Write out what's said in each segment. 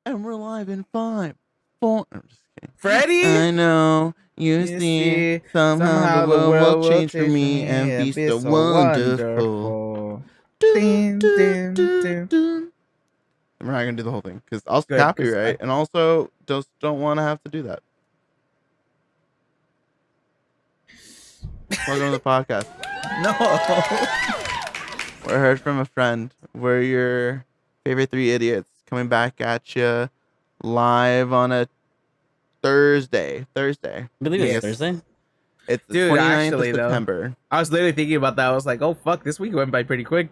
And we're live in 5, 4. I'm just kidding. Freddie? I know. You see, somehow the world will change for me and be so wonderful. Dun, Ding, dun, ding, dun, ding. dun. We're not gonna do the whole thing because also Good, because copyright, and also just don't want to have to do that. Welcome to the podcast. no. We're heard from a friend. We're your favorite three idiots coming back at you live on a Thursday. I believe it's Yes. Thursday. It's the Dude, 29th actually, of though, September. I was literally thinking about that. I was like, oh, fuck, this week went by pretty quick.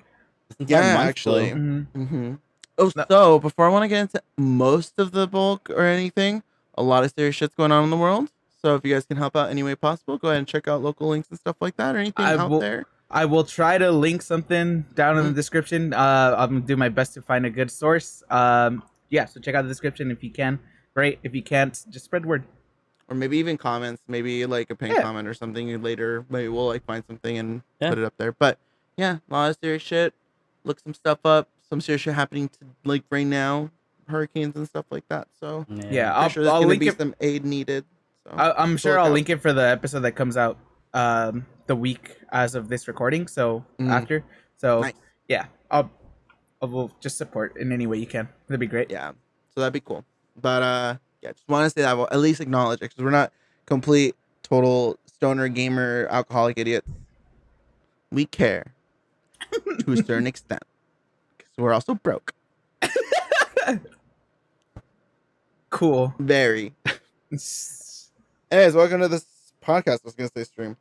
Yeah, Month actually. flew. Mm-hmm. Oh, No. so before I want to get into most of the bulk or anything, a lot of serious shit's going on in the world. So if you guys can help out any way possible, go ahead and check out local links and stuff like that or anything out there. I will try to link something down in the description. I'm gonna do my best to find a good source. Yeah, so check out the description if you can. Great. If you can't, just spread word. Or maybe even comments, maybe like a pinned Yeah. comment or something. And later, maybe we'll like find something and Yeah. put it up there. But yeah, a lot of serious shit. Look some stuff up. Some serious shit happening to like right now, hurricanes and stuff like that. So Yeah, I'm sure there's I'll gonna link be it. some aid needed. So I'm sure look I'll out. link it for the episode that comes out the week as of this recording. So after, so Nice. yeah, I will just support in any way you can. That'd be great. Yeah, so that'd be cool. But yeah, just want to say that we'll at least acknowledge it because we're not complete, total stoner gamer alcoholic idiots. We care to a certain extent because we're also broke. Cool. Very. Anyways, welcome to this podcast. I was gonna say stream.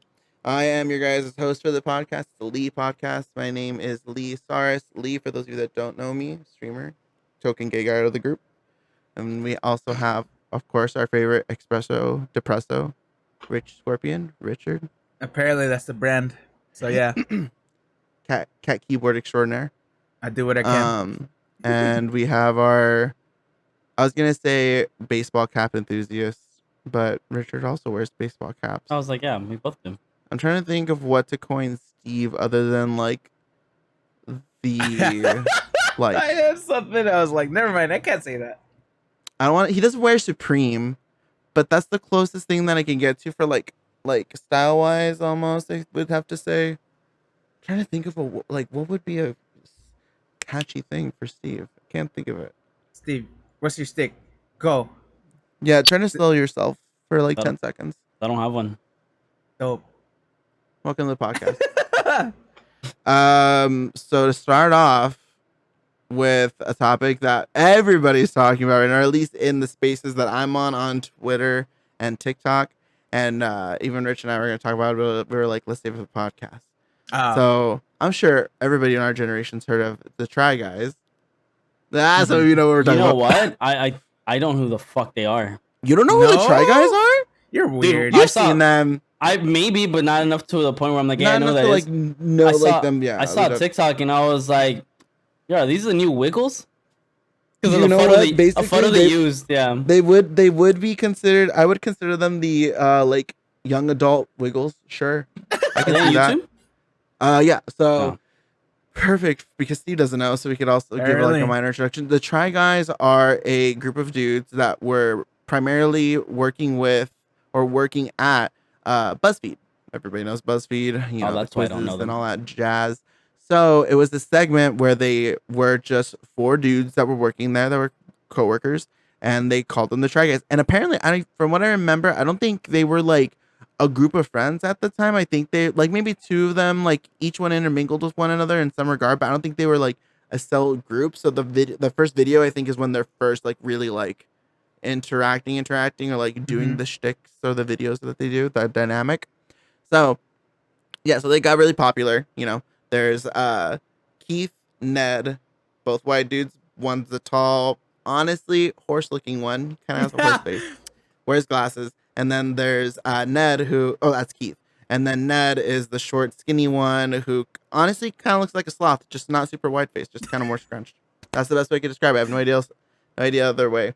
I am your guys' host for the podcast, the Lee Podcast. My name is Lee Saris. Lee, for those of you that don't know me, streamer, token gay guy out of the group. And we also have, of course, our favorite espresso depresso, Rich Scorpion, Richard. Apparently that's the brand. So yeah, Cat keyboard extraordinaire. I do what I can. And we have our, I was gonna say baseball cap enthusiast, but Richard also wears baseball caps. I was like, yeah, we both do. I'm trying to think of what to coin Steve other than like the like. I had something. I was like, never mind. I can't say that. I don't want. He doesn't wear Supreme, but that's the closest thing that I can get to for like style wise. Almost, I would have to say. I'm trying to think of what would be a catchy thing for Steve. I can't think of it. Steve, what's your stick? Go. Yeah, trying to sell yourself for like Oh. 10 seconds. I don't have one. Dope. Welcome to the podcast. So to start off with a topic that everybody's talking about, or at least in the spaces that I'm on Twitter and TikTok, and even Rich and I were going to talk about it. We were like, let's save it for the podcast. So I'm sure everybody in our generation's heard of the Try Guys. That's how you know what we're talking You know about. what? I don't know who the fuck they are. You don't know who the Try Guys are? You're weird. I You've saw- seen them. I maybe, but not enough to the point where I'm like, yeah, I Not know who enough that to is. like know I saw, like them. Yeah, I saw look up. TikTok and I was like, yeah, these are the new Wiggles. Because You of the know photo what? they, a Basically, photo they used, yeah. They would be considered. I would consider them the like young adult Wiggles. Sure, I Are can they on see that. YouTube? Yeah. So Oh. perfect because Steve doesn't know, so we could also give like Early. a minor introduction. The Try Guys are a group of dudes that were primarily working with or working at BuzzFeed. Everybody knows BuzzFeed. You Oh, know, the that's why I don't quizzes know them. and all that jazz. So it was a segment where they were just 4 dudes that were working there that were coworkers, and they called them the Try Guys. And apparently, from what I remember, I don't think they were like a group of friends at the time. I think they like maybe 2 of them, like each one intermingled with one another in some regard, but I don't think they were like a cell group. So the first video I think is when they're first like really like interacting or like doing the shticks or the videos that they do, that dynamic. So yeah, so they got really popular. You know, there's Keith, Ned, both white dudes. One's the tall, honestly horse-looking one, kind of has a horse face, wears glasses. And then there's Ned, that's Keith. And then Ned is the short, skinny one who honestly kind of looks like a sloth, just not super white face, just kind of more scrunched. That's the best way I could describe it. I have no idea other way.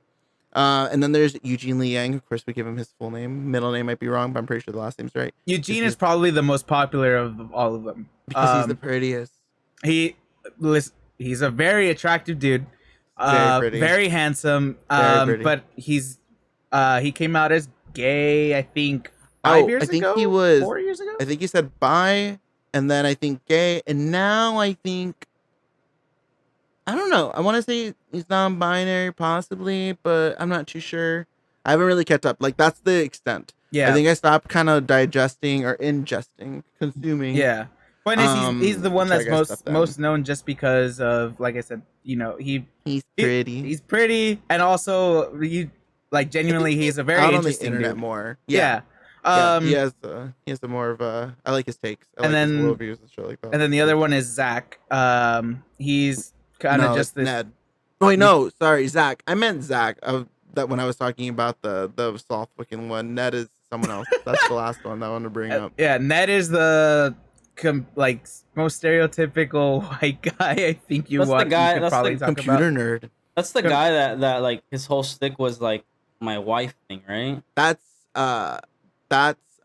And then there's Eugene Lee Yang. Of course, we give him his full name. Middle name might be wrong, but I'm pretty sure the last name's right. Eugene is probably the most popular of all of them Because he's the prettiest. he's a very attractive dude. Very pretty. Very handsome. Very pretty. But he came out as gay, I think, Oh, 5 years I think ago, he was. 4 years ago. I think he said bi, and then I think gay, and now I think I don't know. I want to say he's non-binary, possibly, but I'm not too sure. I haven't really kept up. Like that's the extent. I Yeah, think I stopped kind of digesting or ingesting, consuming. yeah. Point is, he's the one Try that's Guys stuff then. most known just because of, like I said, He's pretty. he's pretty, and also like I think genuinely he's a very out on the interesting internet dude. more. Yeah. Yeah. He has a more of a. I like his takes. I And like his then worldviews and shit like that. and then the other one is Zach. He's kind of No, just it's this. Ned. Oh wait, no, sorry, Zach. I meant Zach. That when I was talking about the soft looking one. Ned is someone else. That's the last one I want to bring up. Yeah, Ned is the like most stereotypical white guy I think That's the guy- you could that's probably the talk Computer about. nerd. That's the guy that like his whole stick was like my wife thing, right? That's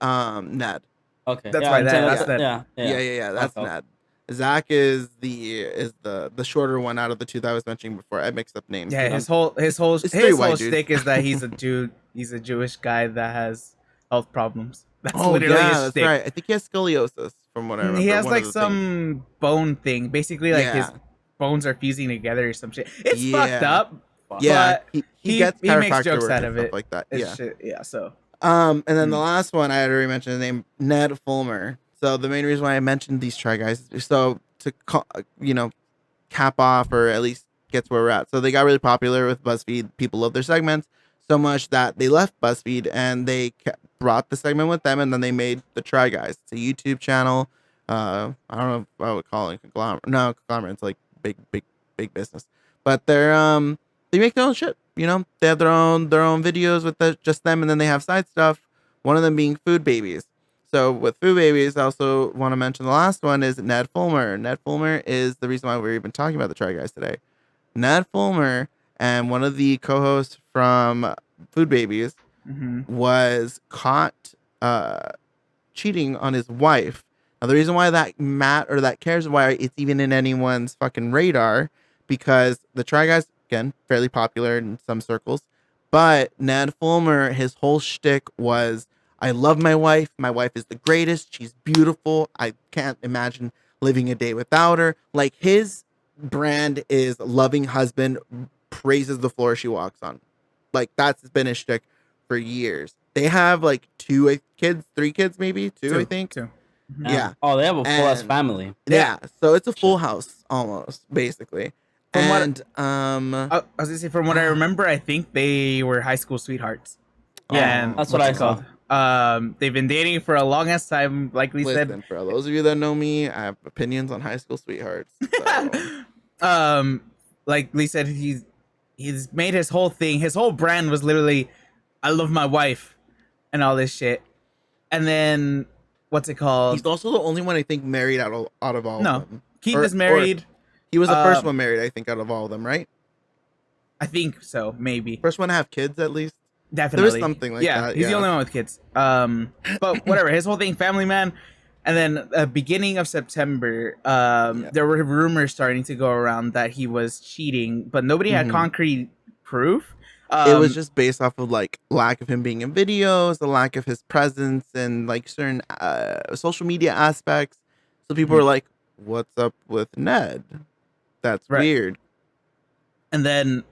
Ned. Okay. That's yeah, why I'm saying that's Ned. Yeah. That's Okay. Ned. Zach is the shorter one out of the two that I was mentioning before. I mixed up names. Yeah, but his whole It's three white dudes. shtick is that he's a Jew. He's a Jewish guy that has health problems. That's oh literally yeah, his that's shtick. right. I think he has scoliosis from what I remember. He has one of like the things. some bone thing. Basically, like his Yeah. bones are fusing together or some shit. It's fucked Yeah. up. Yeah, But he gets he makes chiropractor jokes work out and of stuff it. like that. It's Yeah. shit. Yeah. So And then the last one I had already mentioned the name Ned Fulmer. So the main reason why I mentioned these Try Guys is so to cap off or at least get to where we're at. So they got really popular with BuzzFeed. People love their segments so much that they left BuzzFeed and they brought the segment with them, and then they made the Try Guys. It's a YouTube channel. I don't know if I would call it conglomerate. No, conglomerate. It's like big business. But they make their own shit. They have their own videos with just them, and then they have side stuff. One of them being Food Babies. So with Food Babies, I also want to mention the last one is Ned Fulmer. Ned Fulmer is the reason why we're even talking about the Try Guys today. Ned Fulmer and one of the co-hosts from Food Babies was caught cheating on his wife. Now the reason why that cares why it's even in anyone's fucking radar, because the Try Guys, again, fairly popular in some circles, but Ned Fulmer, his whole shtick was, I love my wife. My wife is the greatest. She's beautiful. I can't imagine living a day without her. Like, his brand is loving husband, praises the floor she walks on. Like, that's been his shtick for years. They have like 3 kids, maybe two, I think. Two. Yeah. Oh, they have a full ass And- family. Yeah. So it's a full house almost, basically. From what- And I was gonna say, from what I remember, I think they were high school sweethearts. Yeah, And that's what what's I it called? They've been dating for a long ass time. Like we said, listen, for those of you that know me, I have opinions on high school sweethearts. So. like Lee said, he's made his whole thing. His whole brand was literally, I love my wife, and all this shit. And then what's it called? He's also the only one I think married out of all of them. Keith Or- is married. He was the first one married, I think, out of all of them, right? I think so, maybe. First one to have kids, at least. Definitely. something like that, He's the yeah. only one with kids. But whatever. His whole thing, family man. And then beginning of September, there were rumors starting to go around that he was cheating, but nobody had concrete proof. It was just based off of like lack of him being in videos, the lack of his presence, and like certain social media aspects. So people were like, "What's up with Ned? That's weird." And then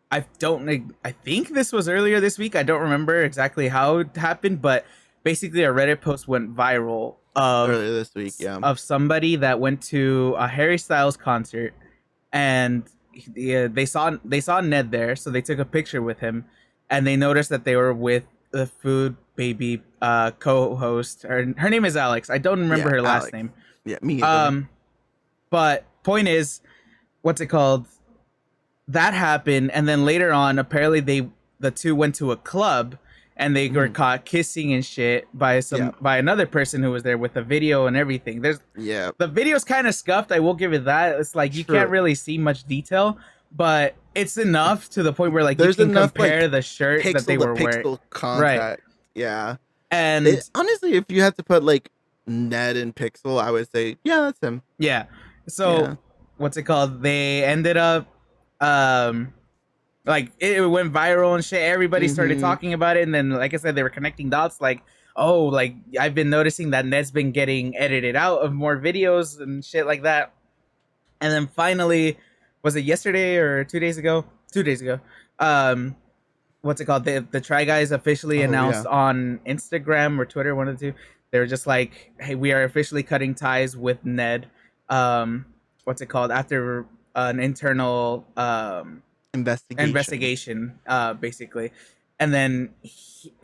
I think this was earlier this week. I don't remember exactly how it happened, but basically a Reddit post went viral Earlier this week, of somebody that went to a Harry Styles concert, and they saw Ned there, so they took a picture with him, and they noticed that they were with the Food Baby co-host. Her name is Alex. I don't remember her last name. Yeah, me either. But point is, what's it called? That happened, and then later on, apparently the two went to a club, and they were caught kissing and shit by another person who was there with a video and everything. The video's kind of scuffed. I will give it that. It's like you can't really see much detail, but it's enough to the point where like There's you can enough, compare like, the shirt that they were wearing. Contact. Right. Yeah. And honestly, if you had to put like Ned and Pixel, I would say, yeah, that's him. Yeah. So what's it called? They ended up Like it went viral and shit. Everybody started Mhm. talking about it, and then, like I said, they were connecting dots. Like, oh, like I've been noticing that Ned's been getting edited out of more videos and shit like that. And then finally, was it yesterday or 2 days ago? 2 days ago. Um, what's it called? The Try Guys officially Oh yeah. announced on Instagram or Twitter, one of the two. They were just like, "Hey, we are officially cutting ties with Ned." What's it called? After an internal Investigation. investigation, basically, and then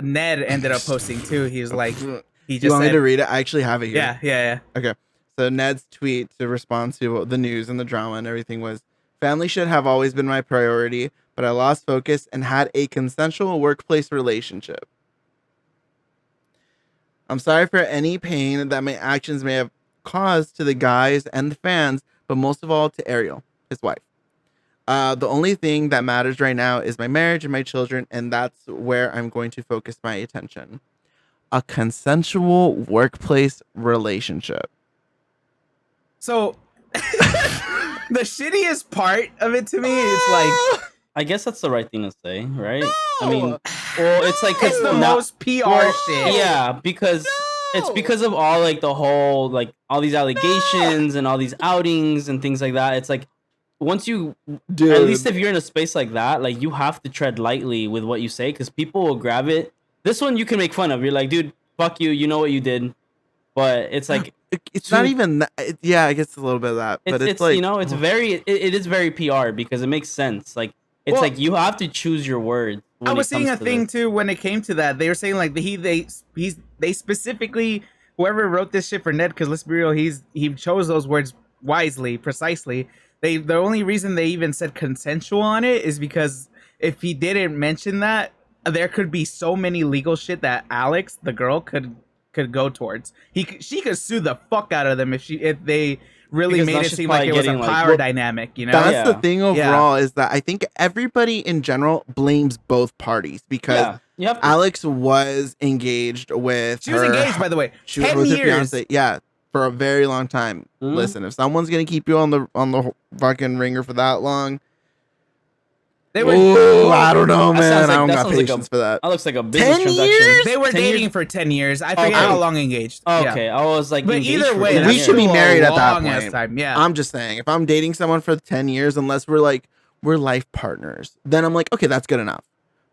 Ned ended up posting too. He was like, he You just want me to said, read it? I actually have it here. "Yeah, yeah, yeah." Okay. So Ned's tweet to respond to the news and the drama and everything was, family should have always been my priority, but I lost focus and had a consensual workplace relationship. I'm sorry for any pain that my actions may have caused to the guys and the fans, but most of all to Ariel, his wife. The only thing that matters right now is my marriage and my children, and that's where I'm going to focus my attention. A consensual workplace relationship. So the shittiest part of it to me is like, I guess that's the right thing to say, right? I No! mean, well, it's like it's the now, most PR well, shit. yeah, because it's because of all like the whole like all these allegations and all these outings and things like that. It's like once you, Dude. at least if you're in a space like that, like you have to tread lightly with what you say because people will grab it. This one you can make fun of. You're like, dude, fuck you. You know what you did, but it's like It's not even that. Yeah, I guess a little bit of that, but it's like, you know, it's very it is very PR because it makes sense. Like it's Well, like you have to choose your words when I was it seeing comes a to thing this. too when it came to that. They were saying like they specifically, whoever wrote this shit for Ned, because let's be real, he chose those words wisely, precisely. The only reason they even said consensual on it is because if he didn't mention that, there could be so many legal shit that Alex, the girl, could go towards. She could sue the fuck out of them if they really Because made now it she's seem like probably it was a getting, like, power well, dynamic, you know? that's the Yeah. thing overall is that I think everybody in general blames both parties because Yeah, you have to. Alex was engaged with She was her. engaged, by the way. She was 10 with her years. fiance. Yeah, for a very long time. Mhm. Listen, if someone's gonna keep you on the fucking ringer for that long, They were oh, I don't know, That man. sounds I like don't that got sounds like patience for that. that looks like a business 10 transaction. years? They were 10 dating years? for 10 years. I forget Okay. how long engaged. Okay, Yeah. I was like, But engaged either for way, 10 we that's should be still a married at that long-ass point. time, yeah. I'm just saying, if I'm dating someone for 10 years, unless we're like we're life partners, then I'm like, okay, that's good enough.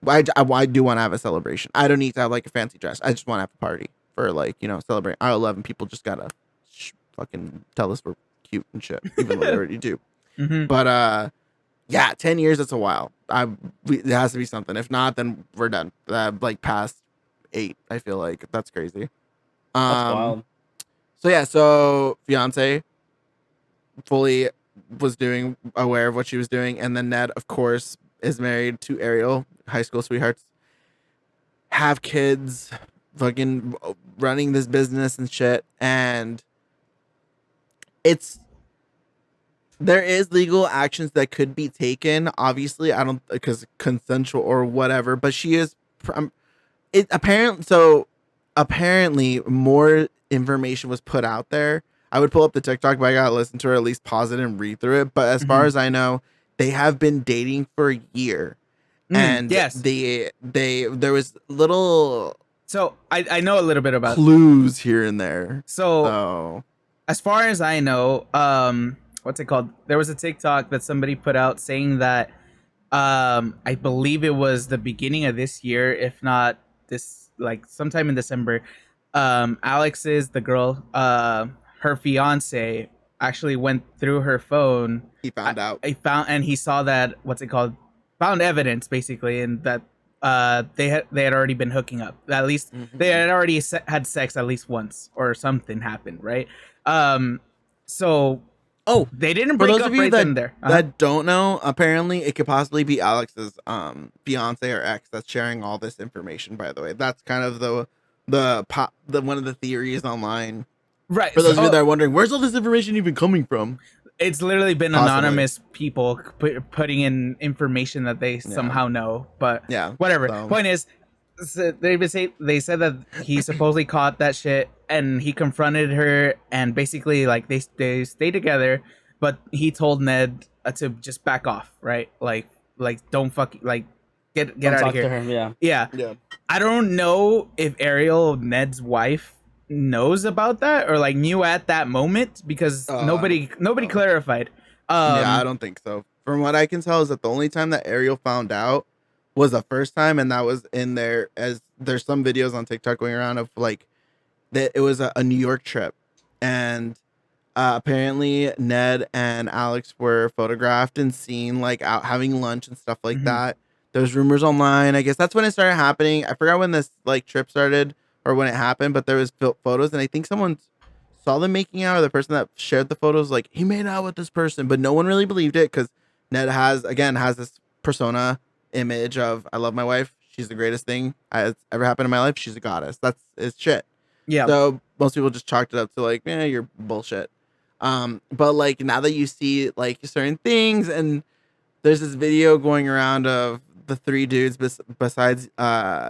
I do want to have a celebration. I don't need to have like a fancy dress. I just want to have a party for like, celebrate. I love and people just gotta fucking tell us we're cute and shit, even though they already do. Mhm. But yeah, 10 years, that's a while. It has to be something. If not, then we're done. Like past 8, I feel like that's crazy. That's wild. So yeah, so fiance fully was doing aware of what she was doing, and then Ned, of course, is married to Ariel, high school sweethearts, have kids, fucking running this business and shit, and it's there is legal actions that could be taken. Obviously, I don't because consensual or whatever, but she is. It apparently more information was put out there. I would pull up the TikTok, but I gotta listen to her, at least pause it and read through it. But as far Mhm. as I know, they have been dating for a year, and Yes. there was little So I know a little bit about. clues here and there. So So as far as I know, what's it called? There was a TikTok that somebody put out saying that, I believe it was the beginning of this year, if not this, like sometime in December. Alex is the girl. Her fiance actually went through her phone. he found out. I found, and he saw that, what's it called? Found evidence basically, and that they had already been hooking up. At least they had already had sex at least once, or something happened, right? So Oh, they didn't for break those up of you right then and there. that don't know, apparently it could possibly be Alex's fiance or ex that's sharing all this information. By the way, that's kind of the one of the theories online. Right. For those of you So that are wondering, where's all this information even coming from? it's literally been Possibly. anonymous people putting in information that they somehow know, but Yeah, whatever. so- Point is, they said that he supposedly caught that shit, and he confronted her, and basically like they stayed together, but he told Ned to just back off, right? Like like don't fuck like get Don't out of talk to here. her. Yeah. Yeah, Yeah. I don't know if Ariel, Ned's wife, knows about that or like knew at that moment because I don't nobody know. clarified. Yeah, I Um, don't think so. From what I can tell, is that the only time that Ariel found out was the first time, and that was in there. As there's some videos on TikTok going around of like that it was a New York trip, and apparently Ned and Alex were photographed and seen like out having lunch and stuff like mhm. that. There's rumors online. I guess that's when it started happening. I forgot when this like trip started or when it happened, but there was photos, and I think someone saw them making out, or the person that shared the photos like he made out with this person, but no one really believed it because Ned has this persona image of I love my wife. She's the greatest thing that's ever happened in my life. She's a goddess. That's his shit. Yeah, So most people just chalked it up to like, you're bullshit. But like now that you see like certain things, and there's this video going around of the three dudes besides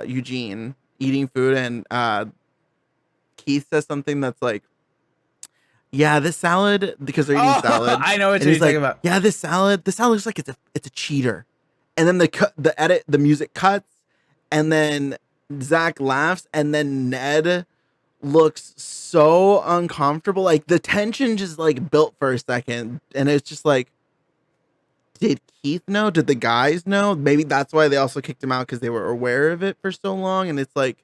Eugene eating food, and Keith says something that's like, yeah, this salad, because they're eating oh, salad, I know what and you're he's talking like, about. yeah, this salad looks like it's a cheater, and then the music cuts, and then Zach laughs, and then Ned looks so uncomfortable. Like the tension just like built for a second, and it's just like, did Keith know? Did the guys know? Maybe that's why they also kicked him out because they were aware of it for so long. And it's like,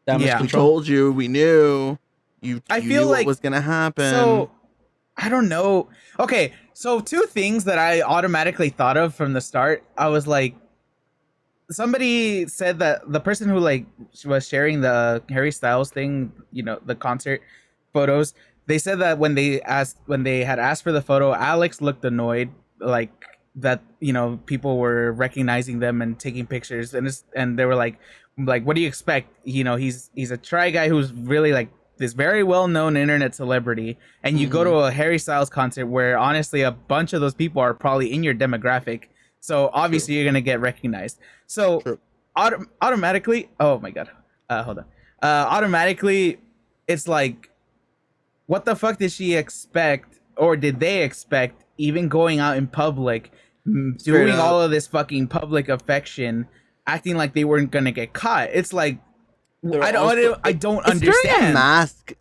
Damage Yeah, we control. told you, we knew, I you feel knew what like was gonna happen. so. I don't know. Okay, so two things that I automatically thought of from the start. I was like, somebody said that the person who like was sharing the Harry Styles thing, the concert photos, they said that when they had asked for the photo, Alex looked annoyed, like that, people were recognizing them and taking pictures, and they were like, what do you expect? He's a try guy who's really like this very well known internet celebrity, and you go to Hmm. a Harry Styles concert where honestly a bunch of those people are probably in your demographic, so True. obviously you're gonna get recognized. So True. automatically, oh my god, hold on. Automatically, it's like, what the fuck did she expect, or did they expect, even going out in public, Straight doing up. all of this fucking public affection, acting like they weren't gonna get caught? It's like, They're also I don't it's during a understand. mask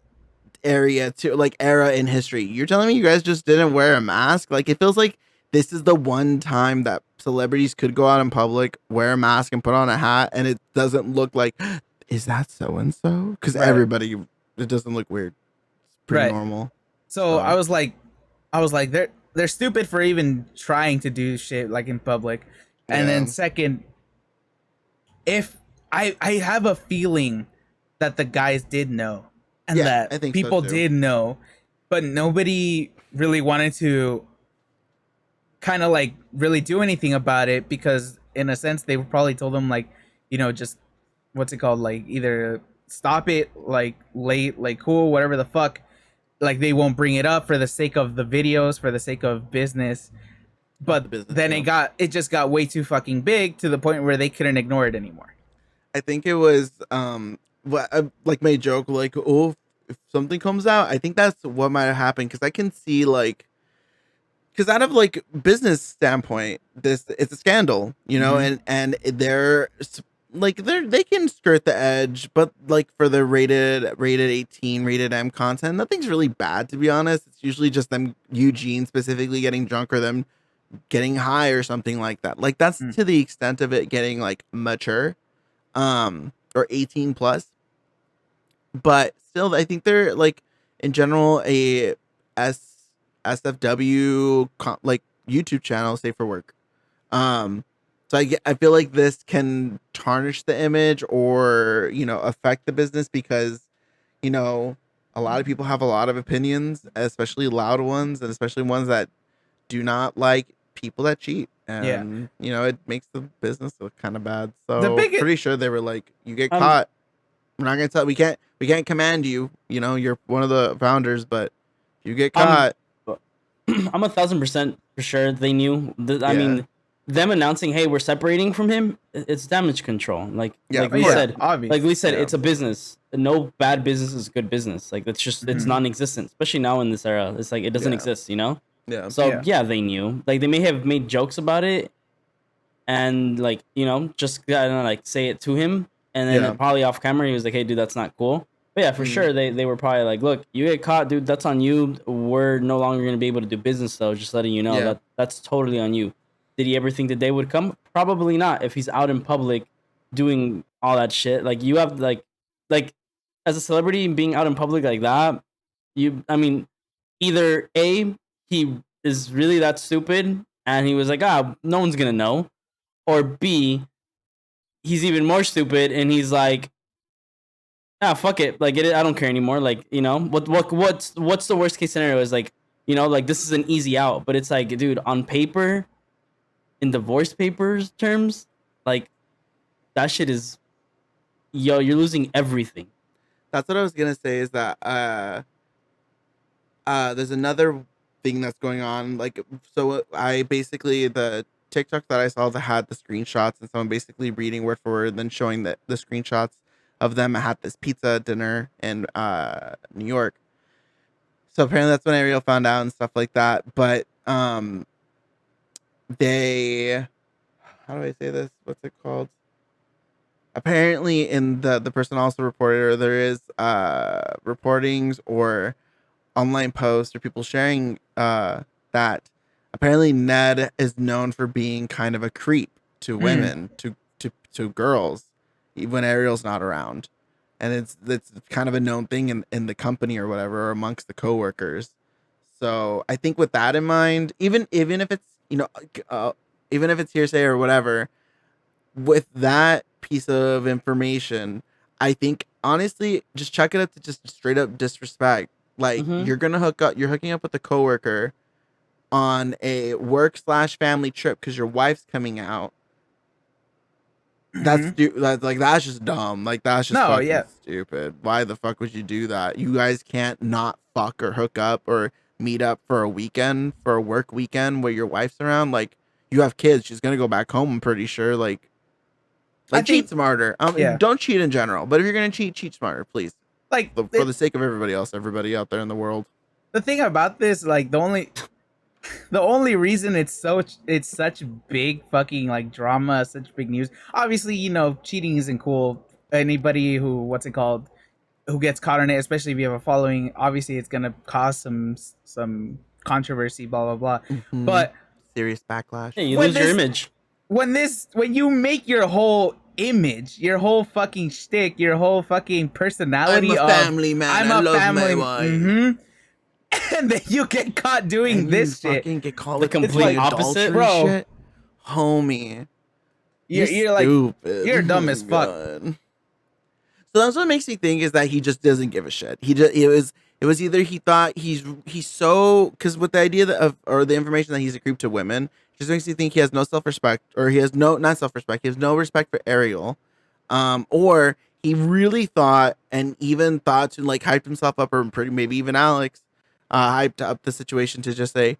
area too, like era in history. You're telling me you guys just didn't wear a mask? Like it feels like this is the one time that celebrities could go out in public, wear a mask, and put on a hat, and it doesn't look like, is that so and so? Because Right, everybody, it doesn't look weird. It's pretty right. normal. So So I was like, they're stupid for even trying to do shit like in public. And then yeah, second, if I have a feeling that the guys did know, and yeah, that I think so people too. did know, but nobody really wanted to kind of like really do anything about it, because in a sense they probably told them like, just what's it called, like either stop it, like late, like cool, whatever the fuck, like they won't bring it up for the sake of the videos, for the sake of business. Of the But business, then yeah. it just got way too fucking big to the point where they couldn't ignore it anymore. I think it was what like my joke, like, oh, if something comes out, I think that's what might have happened, because I can see like, because out of like business standpoint, this it's a scandal, Mm-hmm. and they can skirt the edge, but like for the rated 18, rated M content, nothing's really bad, to be honest. It's usually just them, Eugene specifically, getting drunk, or them getting high or something like that. Like that's Mm. to the extent of it getting like mature, or 18 plus. But still, I think they're like, in general, a S SFW like YouTube channel, safe for work. Um, so I feel like this can tarnish the image, or affect the business, because you know a lot of people have a lot of opinions, especially loud ones, and especially ones that do not like people that cheat, Yeah. and it makes the business look kind of bad. The So biggest pretty sure they were like, you get Um, caught, we're not gonna tell. We can't command you. You're one of the founders, but if you get I'm caught, I'm 1,000% for sure they knew. I yeah, mean, them announcing, "Hey, we're separating from him," it's damage control. yeah, of oh We course, yeah, said, obvious. yeah, it's a business. No bad business is good business. Like it's Mhm. non-existent, especially now in this era. It's like it doesn't yeah, exist. yeah, So Yeah. yeah, they knew. Like they may have made jokes about it, and like just kind of like say it to him, and then Yeah. probably off camera he was like, hey dude, that's not cool. But yeah, for Mm. sure they were probably like, look, you get caught, dude, that's on you. We're no longer going to be able to do business, though. Just letting you know Yeah. that's totally on you. Did he ever think the day would come? Probably not. If he's out in public doing all that shit, like you have like as a celebrity being out in public like that, I mean, either A, he is really that stupid and he was like, no one's gonna know, or B, he's even more stupid and he's like, fuck it, like I don't care anymore. Like, what's the worst case scenario is like, like this is an easy out, but it's like, dude, on paper, in divorce papers terms, like that shit is, you're losing everything. That's what I was gonna say. Is that there's another thing that's going on. Like, so I basically the TikTok that I saw that had the screenshots and someone basically reading word for word, then showing the screenshots of them at this pizza dinner in New York. So apparently that's when Ariel found out and stuff like that. But they, how do I say this? What's it called? Apparently, in the person also reported, or there is reportings or online posts or people sharing that apparently Ned is known for being kind of a creep to women, to girls, when Ariel's not around, and it's kind of a known thing in the company or whatever, or amongst the coworkers. So I think with that in mind, even if it's even if it's hearsay or whatever, with that piece of information, I think honestly, just chuck it up to just straight up disrespect. Like Mm-hmm. you're hooking up with a coworker on a work/family trip because your wife's coming out. That's just dumb. Like that's just No, fucking yeah. stupid. Why the fuck would you do that? You guys can't not fuck or hook up or meet up for a weekend, for a work weekend where your wife's around. Like you have kids, she's gonna go back home. I'm pretty sure. I Like cheat think, smarter. yeah. Don't cheat in general, but if you're gonna cheat, cheat smarter, please. Like For the sake of everybody else, everybody out there in the world. the thing about this, like the only reason it's such big fucking like drama, such big news. Obviously, cheating isn't cool. Anybody who gets caught on it, especially if you have a following, obviously it's gonna cause some controversy, blah blah blah. Mhm. But Serious backlash. Yeah, you when lose your this image. when you make your whole image, your whole fucking shtick, your whole fucking personality of man. I'm I a love family, my wife. and then you get caught doing And you this shit. fucking get called The like complete complete opposite? adultery Bro. shit, homie. You're like Stupid. you're Oh dumb my as fuck. God. So that's what makes me think is that he just doesn't give a shit. It was either he thought he's so, because with the idea or the information that he's a creep to women, just makes me think he has no self respect, or he has no, not self respect, he has no respect for Ariel, or he really thought and even thought to like hype himself up, or maybe even Alex hyped up the situation to just say,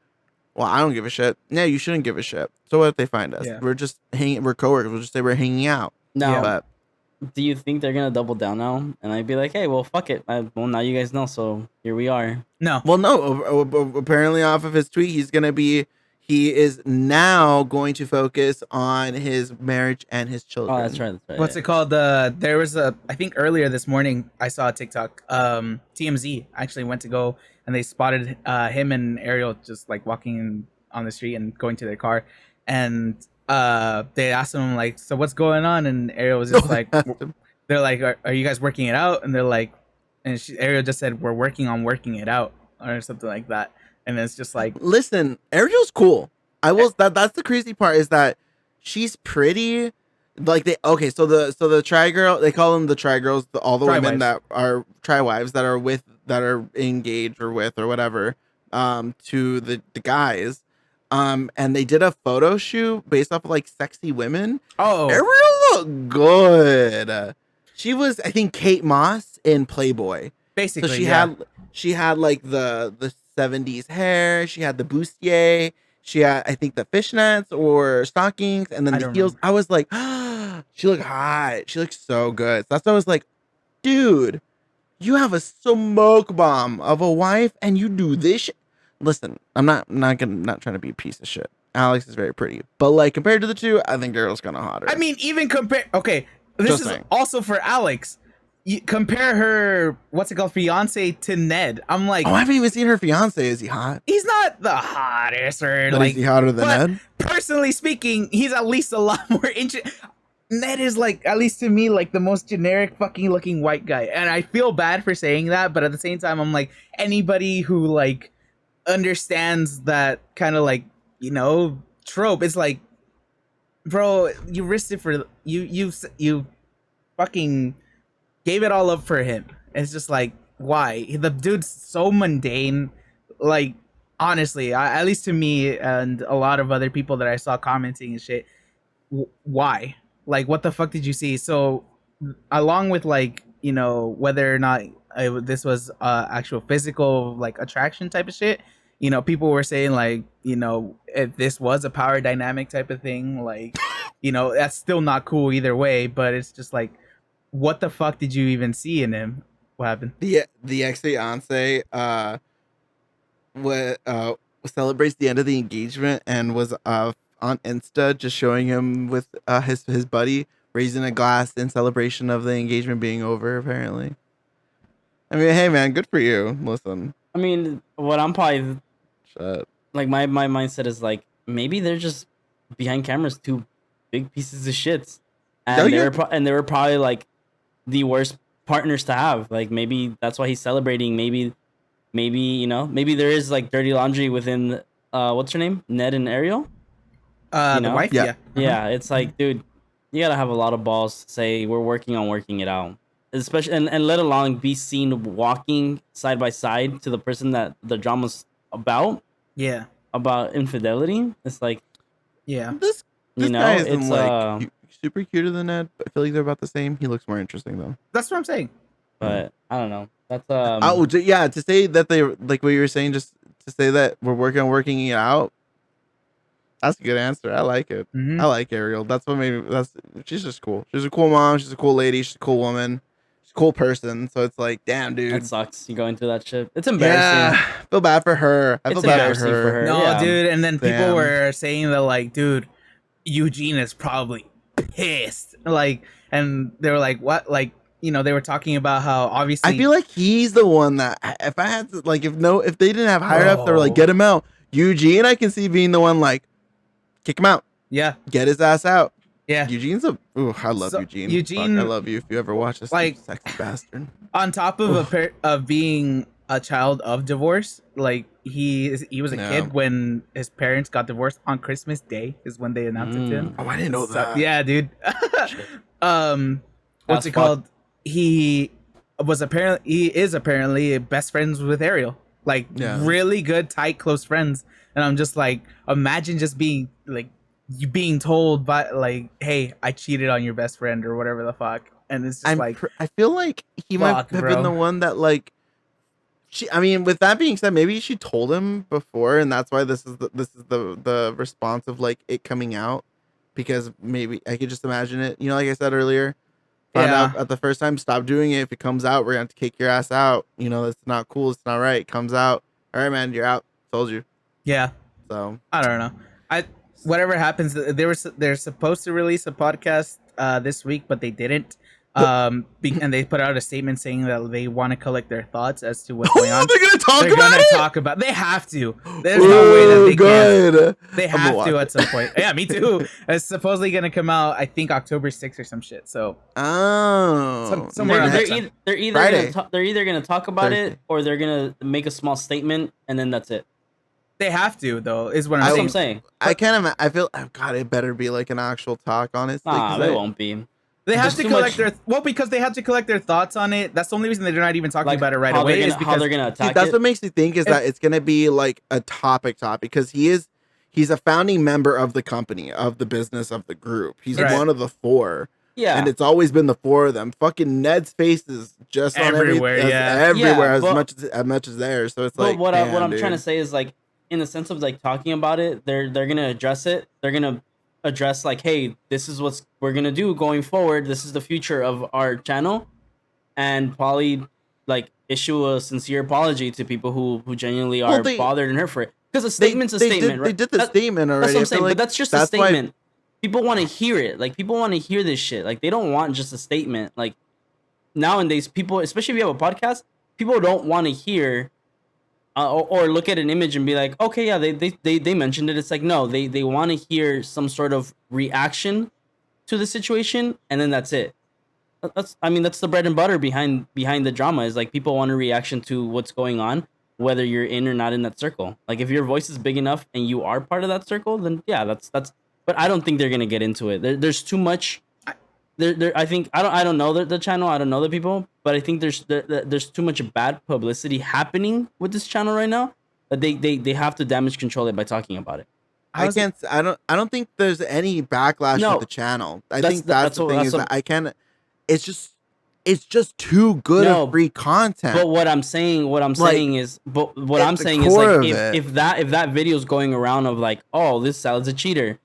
well, I don't give a shit. Yeah, you shouldn't give a shit. So what if they find us? Yeah. We're just hanging. We're coworkers. We'll just say we're hanging out. Now, But do you think they're gonna double down now? And I'd be like, hey, well, fuck it. Well, now you guys know, so here we are. No. well, no. Apparently, off of his tweet, he is now going to focus on his marriage and his children. Oh, that's right. That's right. What's it called? There was I think earlier this morning I saw a TikTok. TMZ actually went to go and they spotted him and Ariel just like walking on the street and going to their car, and they asked him like, so what's going on? And Ariel was just like, they're like, are you guys working it out? And they're like, and Ariel just said, we're working on working it out or something like that. And it's just like, Listen, Ariel's cool. I will. That's the crazy part is that she's pretty. Like so the try girl, they call them the try girls, all the Try women wives. that are try wives that are engaged or with or whatever, to the guys, and they did a photo shoot based off of like sexy women. oh, Ariel looked good. She was, I think, Kate Moss in Playboy. basically, So yeah. she had like the 70s hair. She had the bustier. She had, I think, the fishnets or stockings, and then I the don't heels. remember. I was like, she looked hot. She looked so good. So that's why I was like, dude, you have a smoke bomb of a wife, and you do this. Listen, I'm not trying to be a piece of shit. Alex is very pretty, but like compared to the two, I think Daryl's kind of hotter. I mean, even compare. Okay, this Just is saying. also for Alex. You compare her, what's it called, fiance to Ned. I'm like, I haven't even seen her fiance. Is he hot? he's not the hottest or But like. is he hotter than but Ned? personally speaking, he's at least a lot more interesting. Ned is like, at least to me, like the most generic fucking looking white guy, and I feel bad for saying that, but at the same time, I'm like, anybody who like understands that kind of like, trope, it's like, bro, you risked it for you fucking gave it all up for him. It's just like, why? The dude's so mundane. Like, honestly, at least to me and a lot of other people that I saw commenting and shit, why? Like, what the fuck did you see? So, along with like, whether or not this was actual physical like attraction type of shit, people were saying like, if this was a power dynamic type of thing, like, that's still not cool either way. But it's just like, what the fuck did you even see in him? What happened? The ex fiance what celebrates the end of the engagement and was on Insta just showing him with his buddy raising a glass in celebration of the engagement being over. Apparently, I mean, hey man, good for you. Listen, I mean, what I'm probably shut. like my mindset is like maybe they're just behind cameras two big pieces of shits, and Oh, yeah. they were probably like the worst partners to have. Like maybe that's why he's celebrating. Maybe maybe there is like dirty laundry within what's her name, Ned and Ariel. The wife, Yeah. yeah. Yeah, it's like, dude, you gotta have a lot of balls to say we're working on working it out, especially and let alone be seen walking side by side to the person that the drama's Yeah. about infidelity. It's like, Yeah. This you know, guy isn't it's like super cuter than Ned. But I feel like they're about the same. He looks more interesting though. That's what I'm saying. but I don't know. That's Yeah, to say that they like what you were saying, just to say that we're working it out. That's a good answer. I like it. Mhm. I like Ariel. That's what made me. She's just cool. She's a cool mom. She's a cool lady. She's a cool woman. She's a cool person. So it's like, damn, dude. that sucks. You going through that shit. It's embarrassing. Yeah, feel bad for her. I It's feel bad embarrassing for her. No, yeah. dude. And then people Damn. were saying that, like, dude, Eugene is probably pissed. Like, and they were like, what? Like, they were talking about how obviously. I feel like he's the one that if I had to like if they didn't have higher ups, they were like, get him out. Eugene, I can see being the one like, kick him out, Yeah. get his ass out. Yeah. Eugene's I love So, Eugene. Eugene- Fuck, I love you. If you ever watch this, like- sexy bastard. On top of of being a child of divorce, like he was a Yeah. kid when his parents got divorced on Christmas Day is when they announced it to him. Oh, I didn't know So- that. yeah, dude. What's That's it called? He is apparently best friends with Ariel. Like Yeah. really good, tight, close friends. And I'm just like, imagine just being like you being told by like, hey, I cheated on your best friend or whatever the fuck. And it's just like I feel like he might fuck, have bro. been the one that like. I mean, with that being said, maybe she told him before, and that's why this is the response of like it coming out, because maybe I could just imagine it. Like I said earlier, found Yeah. out at the first time, stop doing it. If it comes out, we're gonna have to kick your ass out. It's not cool. It's not right. It comes out. All right, man, you're out. Told you. yeah. So I don't know. Whatever happens, they're supposed to release a podcast this week, but they didn't. And they put out a statement saying that they want to collect their thoughts as to what's going on. they're gonna talk They're about gonna it. talk about. They have to. There's no way that they can't. Good. They I'm gonna have watch to it. at some point. Yeah, me too. It's supposedly gonna come out, I think October 6th or some shit. So Oh, somewhere They're, around they're, that time. eith- they're either Friday. they're either gonna talk about Thursday. it or they're gonna make a small statement and then that's it. They have to though. Is what I'm That's what saying. I'm saying. I can't. I feel. Oh God, it better be like an actual talk, honestly. Nah, 'cause it I- won't be. They have There's to too collect much- because they have to collect their thoughts on it. That's the only reason they're not even talking Like about it right how away. they're Is gonna, how because they're gonna See, attack that's it. what makes me think is that it's gonna be like a topic because he's a founding member of the company, of the business, of the group. He's Right. one of the four, Yeah, and it's always been the four of them. Fucking Ned's face is just Everywhere, on yeah. everywhere Yeah, as but- much as theirs. So it's but like, what damn, I'm dude. trying to say is like in the sense of like talking about it, they're gonna address it. They're gonna address like, hey, this is what we're gonna do going forward. This is the future of our channel, and probably like issue a sincere apology to people who genuinely are Well, bothered and hurt for it. because a statement's a statement, They right? did the statement That's already. what I'm I feel saying. like But that's just a that's why. statement. People want to hear it. Like people want to hear this shit. Like they don't want just a statement. Like nowadays, people, especially if you have a podcast, people don't want to hear or look at an image and be like, okay, yeah, they mentioned it. It's like no, they want to hear some sort of reaction to the situation, and then that's it. That's I mean that's the bread and butter behind the drama is like people want a reaction to what's going on, whether you're in or not in that circle. Like if your voice is big enough and you are part of that circle, then yeah, that's. But I don't think they're gonna get into it. There's too much. There I think I don't know the channel. I don't know the people, but I think there's too much bad publicity happening with this channel right now that they have to damage control it by talking about it. I was I don't think there's any backlash with No, the channel. I think that's the thing that's is what that I can't. It's just too good of no. free content. But what I'm saying Like, is, but what at I'm the saying is core like of if it. that video is going around of like, oh, this salad's a cheater,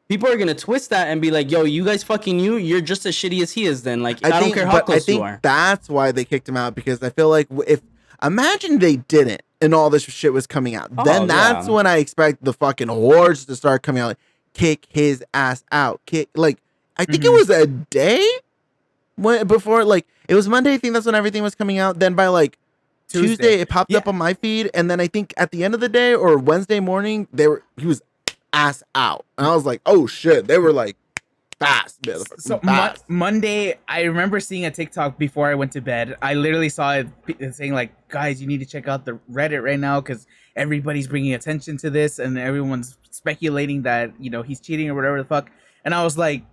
people are gonna twist that and be like, yo, you guys fucking you're just as shitty as he is. Then like, I don't care how I close you think are. that's why they kicked him out because I feel like if imagine they didn't and all this shit was coming out, then Oh that's yeah. when I expect the fucking hordes to start coming out. Like, kick his ass out. Kick like I think it was a day when before like it was Monday. I think that's when everything was coming out. Then by like Tuesday it popped Yeah. up on my feed, and then I think at the end of the day or Wednesday morning he was ass out, and I was like, oh shit, they were like fast, So fast. Monday, I remember seeing a TikTok before I went to bed. I literally saw it saying like, "Guys, you need to check out the Reddit right now because everybody's bringing attention to this and everyone's speculating that he's cheating or whatever the fuck." And I was like,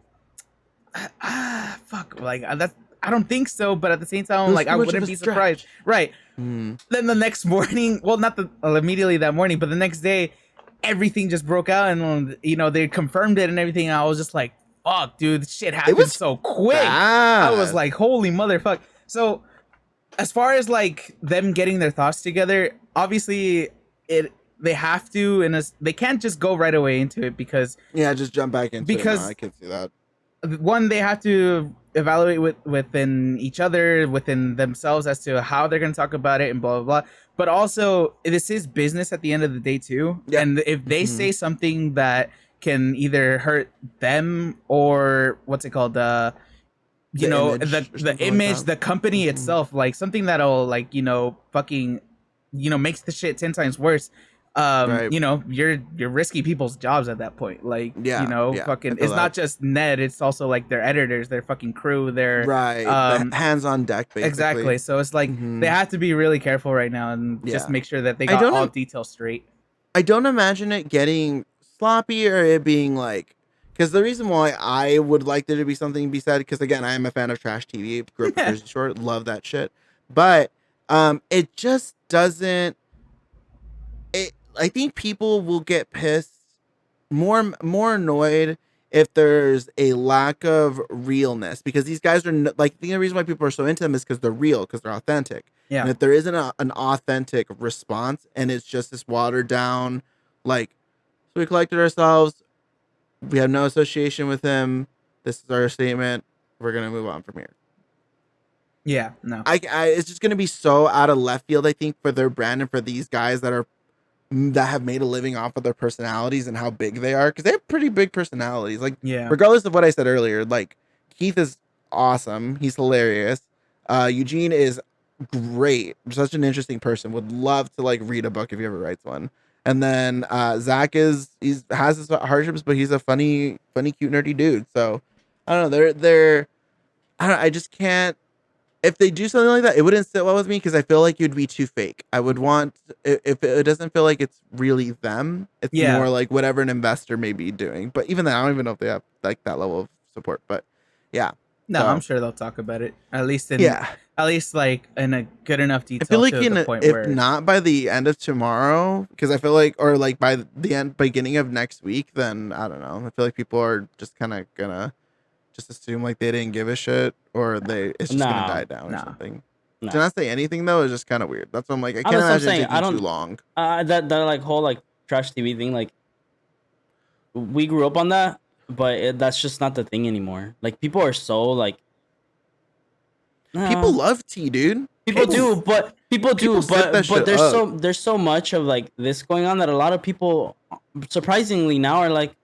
fuck, like that's. I don't think so, but at the same time, like I wouldn't be surprised, right? Then the next morning, well, not immediately that morning, but the next day, everything just broke out, and they confirmed it and everything. And I was just like, fuck, dude, shit happened so quick. I was like, holy motherfuck. So as far as like them getting their thoughts together, obviously they have to, and they can't just go right away into it because just jump back into it. No, I can see that. One, they have to evaluate within each other, within themselves, as to how they're going to talk about it and blah blah blah. But also, this is business at the end of the day too. Yeah. And if they say something that can either hurt them or what's it called, the image, the company itself, like something that'll like fucking makes the shit 10 times worse. Right. You're risky people's jobs at that point. Like, fucking, it's not just Ned, it's also like their editors, their fucking crew, their the hands on deck, basically. Exactly. So it's like they have to be really careful right now and just make sure that they got all details straight. I don't imagine it getting sloppy or it being like, because the reason why I would like there to be something be said, because again, I am a fan of trash TV, grew up in Jersey Shore, love that shit, but it just doesn't. I think people will get pissed, more annoyed if there's a lack of realness, because these guys are like, the reason why people are so into them is because they're real, because they're authentic. Yeah. And if there isn't an authentic response and it's just this watered down, like, so we collected ourselves, we have no association with him, this is our statement, we're gonna move on from here. Yeah, no. It's just gonna be so out of left field, I think, for their brand and for these guys that have made a living off of their personalities and how big they are, because they have pretty big personalities. Like, regardless of what I said earlier, like Keith is awesome, he's hilarious. Eugene is great, such an interesting person. Would love to like read a book if he ever writes one. And then Zach has his hardships, but he's a funny, cute, nerdy dude. So I don't know. I just can't. If they do something like that, it wouldn't sit well with me because I feel like you'd be too fake. I would want, if it doesn't feel like it's really them, it's more like whatever an investor may be doing. But even then, I don't even know if they have like that level of support. But yeah, no, I'm sure they'll talk about it at least like in a good enough detail. I feel like if not by the end of tomorrow, because I feel like, or like by the beginning of next week, then I don't know. I feel like people are just kind of gonna just assume like they didn't give a shit, or it's just gonna die down or something. To not say anything though is just kind of weird. That's what I'm like. I can't imagine it taking too long. That like whole like trash TV thing, like we grew up on that, but that's just not the thing anymore. Like people are so like, People Uh, love tea, dude. people do, People but people set that shit there's up. so much of like this going on that a lot of people surprisingly now are like,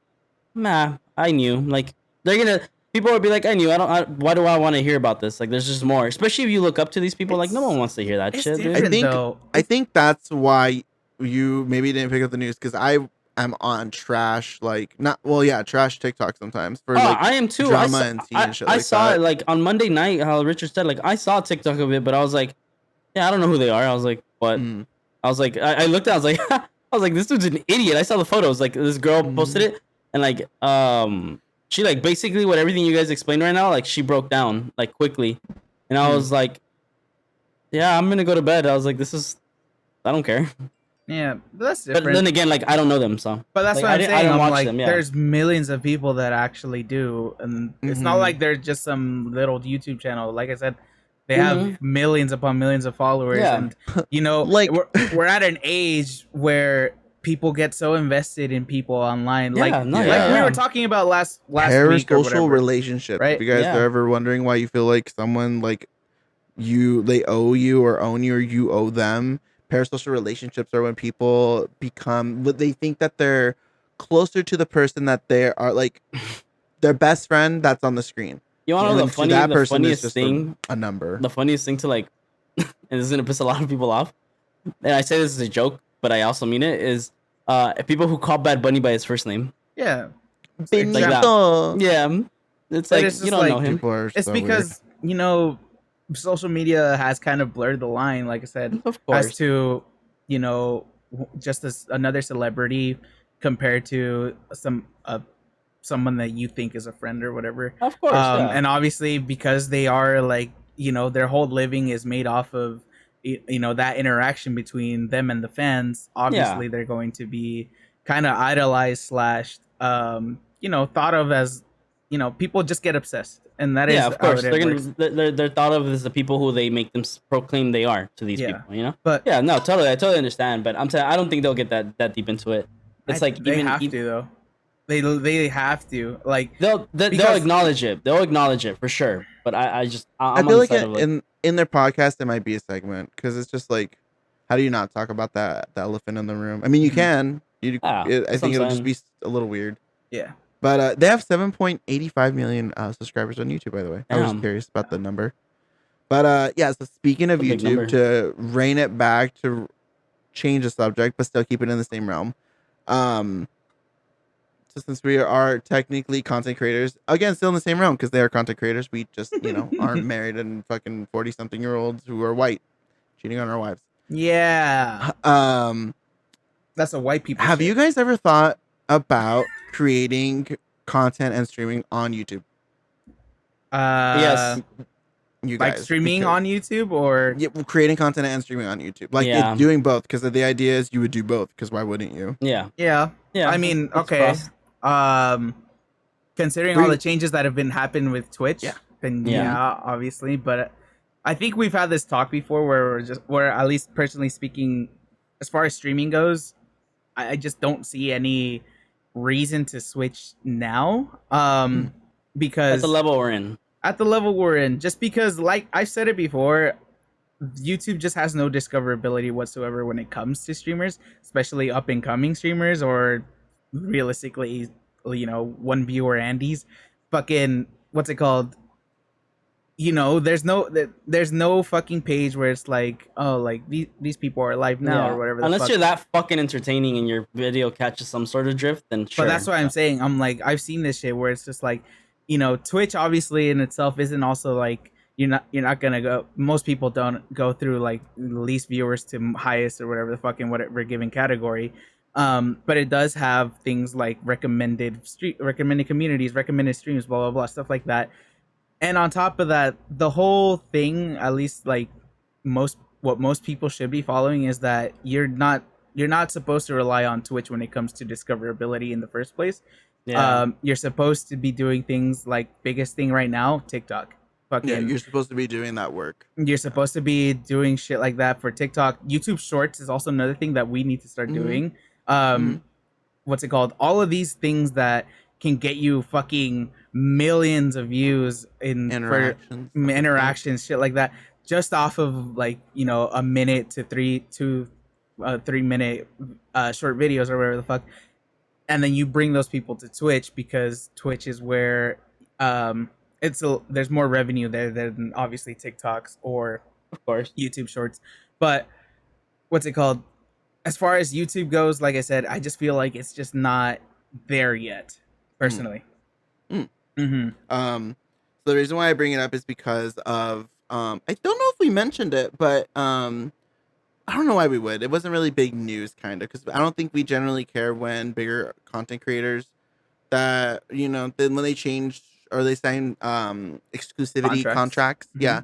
nah, I knew. Like they're gonna people will be like, I knew. Why do I want to hear about this? Like there's just more. Especially if you look up to these people. Like no one It's wants to hear that it's shit, I dude. different think though. I think that's why you maybe didn't pick up the news because I am on trash like not well yeah trash TikTok sometimes for Oh, like I am too. drama and tea and shit I like saw it that. like on Monday night. How Richard said, like I saw TikTok of it, but I was like, yeah, I don't know who they are. I was like, what? Mm. I was like, I looked at, I was like, I was like, this dude's an idiot. I saw the photos. Like this girl posted it, and like, she like basically what everything you guys explained right now, like she broke down like quickly, and I was like, yeah, I'm gonna go to bed. I was like, I don't care. Yeah, that's But different. then again, like I don't know them, so But that's like what I'm I saying. didn't I'm watch like, them. Yeah, there's millions of people that actually do, and it's not Mhm. like they're just some little YouTube channel. Like I said, they Mhm. have millions upon millions of followers, Yeah. and you know, Like- we're at an age where people get so invested in people online. Yeah, Like no, like yeah, we yeah. were talking about last week or Parasocial whatever. relationships. right? If you guys Yeah. are ever wondering why you feel like someone like they owe you or own you or you owe them, parasocial relationships are when people become what they think that they're closer to the person that they are like their best friend that's on the screen. You want to know When the to that the person is funniest just thing? a number. The funniest thing to like, and this is gonna piss a lot of people off. And I say this as a joke, but I also mean it. Is people who call Bad Bunny by his first name. Yeah, Like that. Benito. Yeah, it's But like it's you just don't know like- him. People are it's so because you know, social media has kind of blurred the line. Like I said, Of as course. to you know just as another celebrity compared to someone that you think is a friend or whatever. Of course. Yeah. And obviously because they are like their whole living is made off of that interaction between them and the fans. Obviously they're going to be kind of idolized slash thought of as people just get obsessed, and that is Yeah, of course. how They're it gonna works. they're thought of as the people who they make them proclaim they are to these Yeah. people. You know. But Yeah. No. Totally. I totally understand. But I'm saying I don't think they'll get that deep into it. It's like they even have to though. They have to like they'll because- acknowledge it. They'll acknowledge it for sure. But I'm I on feel the like side of like in their podcast it might be a segment because it's just like, how do you not talk about that the elephant in the room? I mean, you Mhm. can. Yeah, I that's what think I'm it'll just saying. be a little weird. yeah. But they have 7.85 million subscribers on YouTube. By the way, I was Damn. just curious about the number. But yeah, so speaking of That's a big number. YouTube, to rein it back to change the subject, but still keep it in the same realm. So since we are technically content creators, again, still in the same realm because they are content creators, we just aren't married and fucking 40-something-year-olds who are white cheating on our wives. Yeah. That's a white people Have shit. you guys ever thought about creating content and streaming on YouTube? Yes. You Like guys, streaming because- on YouTube or Yeah, well, creating content and streaming on YouTube, like Yeah. doing both. Because the idea is you would do both. Because why wouldn't you? Yeah. yeah. Yeah. I mean, it's okay. cross. Considering Bring- all the changes that have been happening with Twitch, Yeah. then Yeah. yeah, obviously. But I think we've had this talk before where at least personally speaking, as far as streaming goes, I just don't see any reason to switch now. Because At the level we're in. just because like I've said it before, YouTube just has no discoverability whatsoever when it comes to streamers, especially up and coming streamers or realistically, one viewer Andes. Fucking what's it called? There's no fucking page where it's like, oh, like these people are alive now or whatever. Unless you're that fucking entertaining and your video catches some sort of drift, then sure. But that's what I'm saying. I'm like, I've seen this shit where it's just like, Twitch obviously in itself isn't also like you're not gonna go. Most people don't go through like least viewers to highest or whatever the fucking whatever given category. But it does have things like recommended communities, recommended streams, blah blah blah, stuff like that. And on top of that, the whole thing, at least like what most people should be following, is that you're not supposed to rely on Twitch when it comes to discoverability in the first place. Yeah. You're supposed to be doing things like biggest thing right now, TikTok. Fucking, Yeah, you're supposed to be doing that work. you're supposed to be doing shit like that for TikTok. YouTube Shorts is also another thing that we need to start Mhm. doing. Mhm. What's it called? All of these things that can get you fucking millions of views in for Interactions, stuff like that. interactions, shit like that, just off of like, you know, a minute to 3 minute short videos or whatever the fuck. And then you bring those people to Twitch because Twitch is where there's more revenue there than obviously TikToks or Of course. YouTube Shorts. But what's it called? As far as YouTube goes, like I said, I just feel like it's just not there yet, personally. Mm. Mm-hmm. So the reason why I bring it up is because of I don't know if we mentioned it, but I don't know why we would. It wasn't really big news, kind of, because I don't think we generally care when bigger content creators that then when they change or they sign exclusivity contracts. Mm-hmm. Yeah.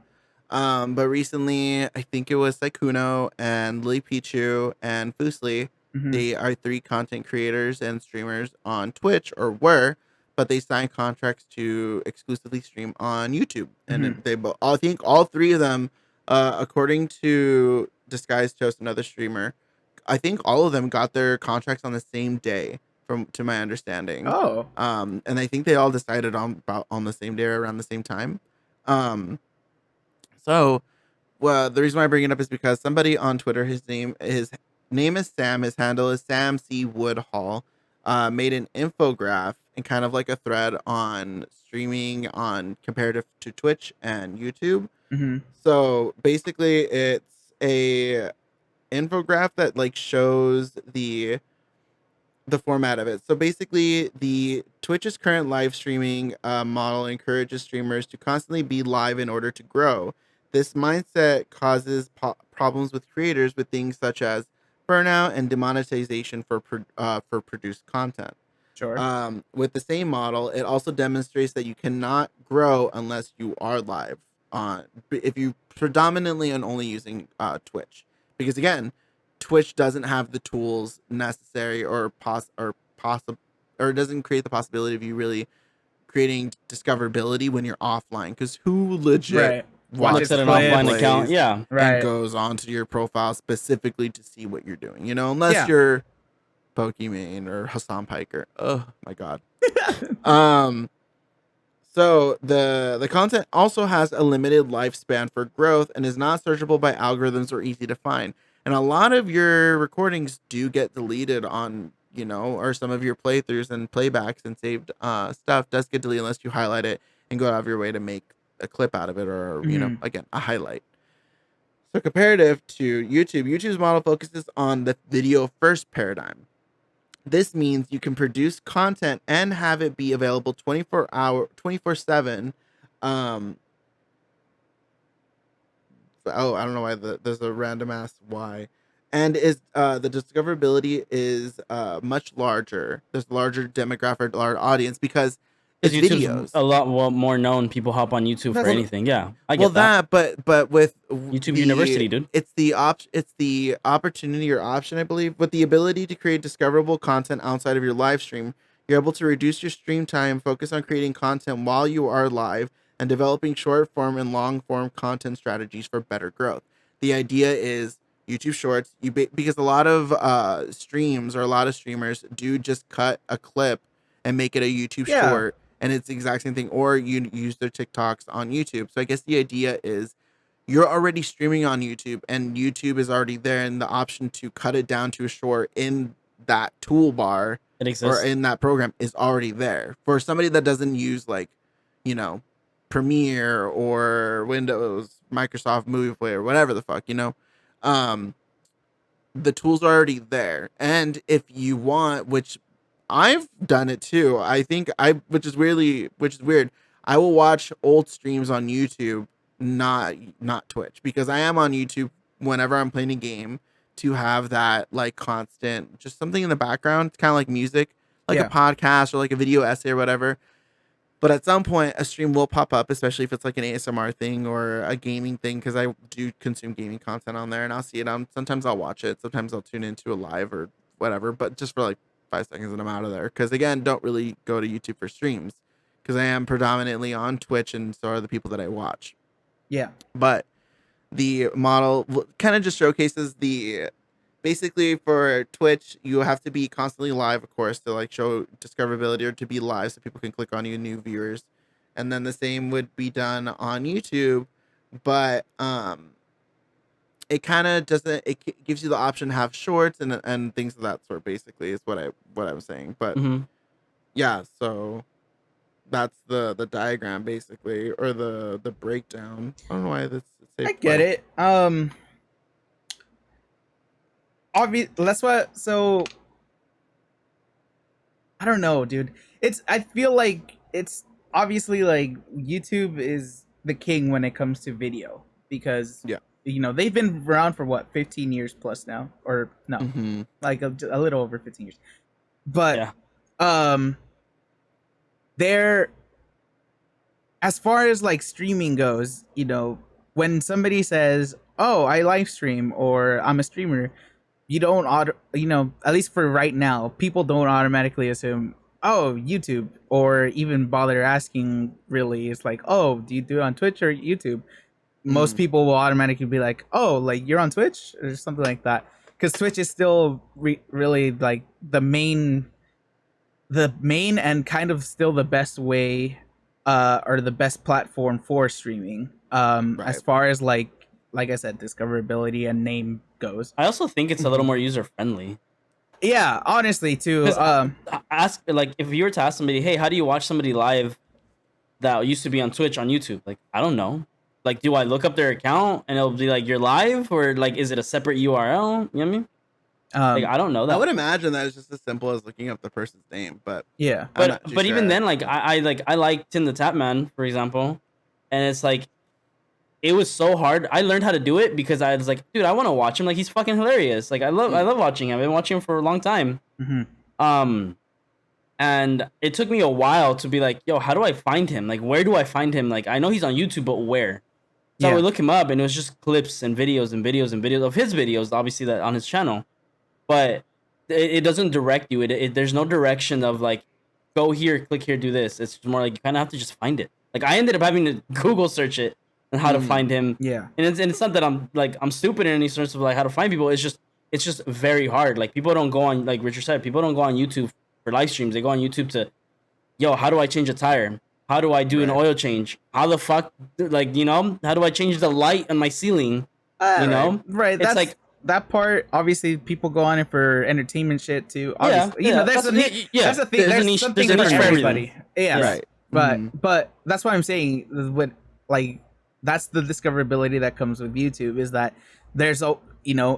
But recently, I think it was Saikuno and Lily Pichu and Fusli. Mm-hmm. They are 3 content creators and streamers on Twitch, or were, but they signed contracts to exclusively stream on YouTube. And Mhm. they both, I think all 3 of them, according to Disguised Toast, another streamer, I think all of them got their contracts on the same day, from to my understanding. Oh. And I think they all decided on the same day or around the same time. So, well, the reason why I bring it up is because somebody on Twitter, his name is Sam, his handle is Sam C Woodhall, made an infograph and kind of like a thread on streaming on comparative to Twitch and YouTube. Mm-hmm. So basically, it's a infograph that like shows the format of it. So basically, the Twitch's current live streaming model encourages streamers to constantly be live in order to grow. This mindset causes problems with creators with things such as burnout and demonetization for produced content. Sure. With the same model, it also demonstrates that you cannot grow unless you are live on if you predominantly and only using Twitch, because again, Twitch doesn't have the tools necessary or possible, or it doesn't create the possibility of you really creating discoverability when you're offline. Because who legit Right. Looks watches at an clips. offline account. replays Yeah. Right. and goes onto your profile specifically to see what you're doing? Unless Yeah. you're Pokimane or Hassan Piker. Oh my god. So the content also has a limited lifespan for growth and is not searchable by algorithms or easy to find. And a lot of your recordings do get deleted on, or some of your playthroughs and playbacks and saved stuff does get deleted unless you highlight it and go out of your way to make a clip out of it, or, Mhm. again, a highlight. So comparative to YouTube, YouTube's model focuses on the video first paradigm. This means you can produce content and have it be available 24/7. Um, I don't know why there's a random ass why. And is the discoverability is much larger. There's larger demographic, larger audience because it's Because YouTube's videos. a lot more known. People hop on YouTube for That's- anything. Yeah, I get Well, that. but with YouTube University, dude. it's the opportunity or option, I believe, with the ability to create discoverable content outside of your live stream. You're able to reduce your stream time, focus on creating content while you are live, and developing short form and long form content strategies for better growth. The idea is YouTube Shorts, because a lot of streams or a lot of streamers do just cut a clip and make it a YouTube Yeah. short, and it's the exact same thing, or you use their TikToks on YouTube. So I guess the idea is you're already streaming on YouTube, and YouTube is already there, and the option to cut it down to a short in that toolbar It or exists. in that program is already there for somebody that doesn't use like, Premiere or Windows, Microsoft Movie Player, whatever the fuck, um, the tools are already there. And if you want, which I've done it too, I think which is weird. I will watch old streams on YouTube, not Twitch, because I am on YouTube whenever I'm playing a game to have that like constant, just something in the background, kind of like music, like Yeah. a podcast or like a video essay or whatever. But at some point, a stream will pop up, especially if it's like an ASMR thing or a gaming thing, because I do consume gaming content on there, and I'll see it. Sometimes I'll watch it. Sometimes I'll tune into a live or whatever, but just for like 5 seconds and I'm out of there. Because again, don't really go to YouTube for streams, because I am predominantly on Twitch, and so are the people that I watch. Yeah. But the model kind of just showcases the basically for Twitch, you have to be constantly live, of course, to like show discoverability or to be live so people can click on you, new viewers. And then the same would be done on YouTube, but it kind of doesn't. Gives you the option to have shorts and things of that sort. Basically, is what I'm saying. But Mm-hmm. yeah, so that's the diagram basically, or the breakdown. I don't know why this say I get play. it. That's what. So I don't know, dude. I feel like it's obviously like YouTube is the king when it comes to video because Yeah. they've been around for what 15 years plus now, or no, Mm-hmm. like a little over 15 years. But Yeah. um, they're as far as like streaming goes, when somebody says, "Oh, I live stream" or "I'm a streamer," you don't at least for right now, people don't automatically assume, "Oh, YouTube," or even bother asking. Really, it's like, "Oh, do you do it on Twitch or YouTube?" Most Mm. people will automatically be like, "Oh, like you're on Twitch," or something like that, because Twitch is still really like the main and kind of still the best way, or the best platform for streaming, as Right. far as like I said, discoverability and name goes. I also think it's a little more user friendly. Yeah, honestly too. Because ask, like, if you were to ask somebody, hey, how do you watch somebody live that used to be on Twitch on YouTube? Like, I don't know. Like, do I look up their account and it'll be like you're live, or like is it a separate URL? You know what I mean? Like, um I don't know I that. would imagine that it's just as simple as looking up the person's name, but yeah. I'm But not too even sure. then, like I like Tim the Tap Man, for example, and it's like it was so hard. I learned how to do it because I was like, dude, I want to watch him. Like, he's fucking hilarious. Like, I love watching him. I've been watching him for a long time. Hmm. Um, and it took me a while to be like, yo, how do I find him? Like, where do I find him? Like, I know he's on YouTube, but where? So I Yeah. would look him up, and it was just clips and videos and videos and videos of his videos, obviously that on his channel. But it doesn't direct you. There's no direction of like, go here, click here, do this. It's more like you kind of have to just find it. Like, I ended up having to Google search it and how to find him. Yeah. And it's not that I'm stupid in any sense of like how to find people. It's just very hard. Like, people don't go on, like Richard said, people don't go on YouTube for live streams. They go on YouTube to, yo, how do I change a tire? How do I do an Right. oil change? How the fuck, like, how do I change the light on my ceiling? Right. It's That's like, that part. Obviously, people go on it for entertainment shit too. yeah, Obviously, yeah. there's a need. Yeah. That's a thing. There's a There's niche. something There's a for niche for everybody. everything. Yes. Yeah. Right. But Mhm. but that's what I'm saying. When like that's the discoverability that comes with YouTube is that there's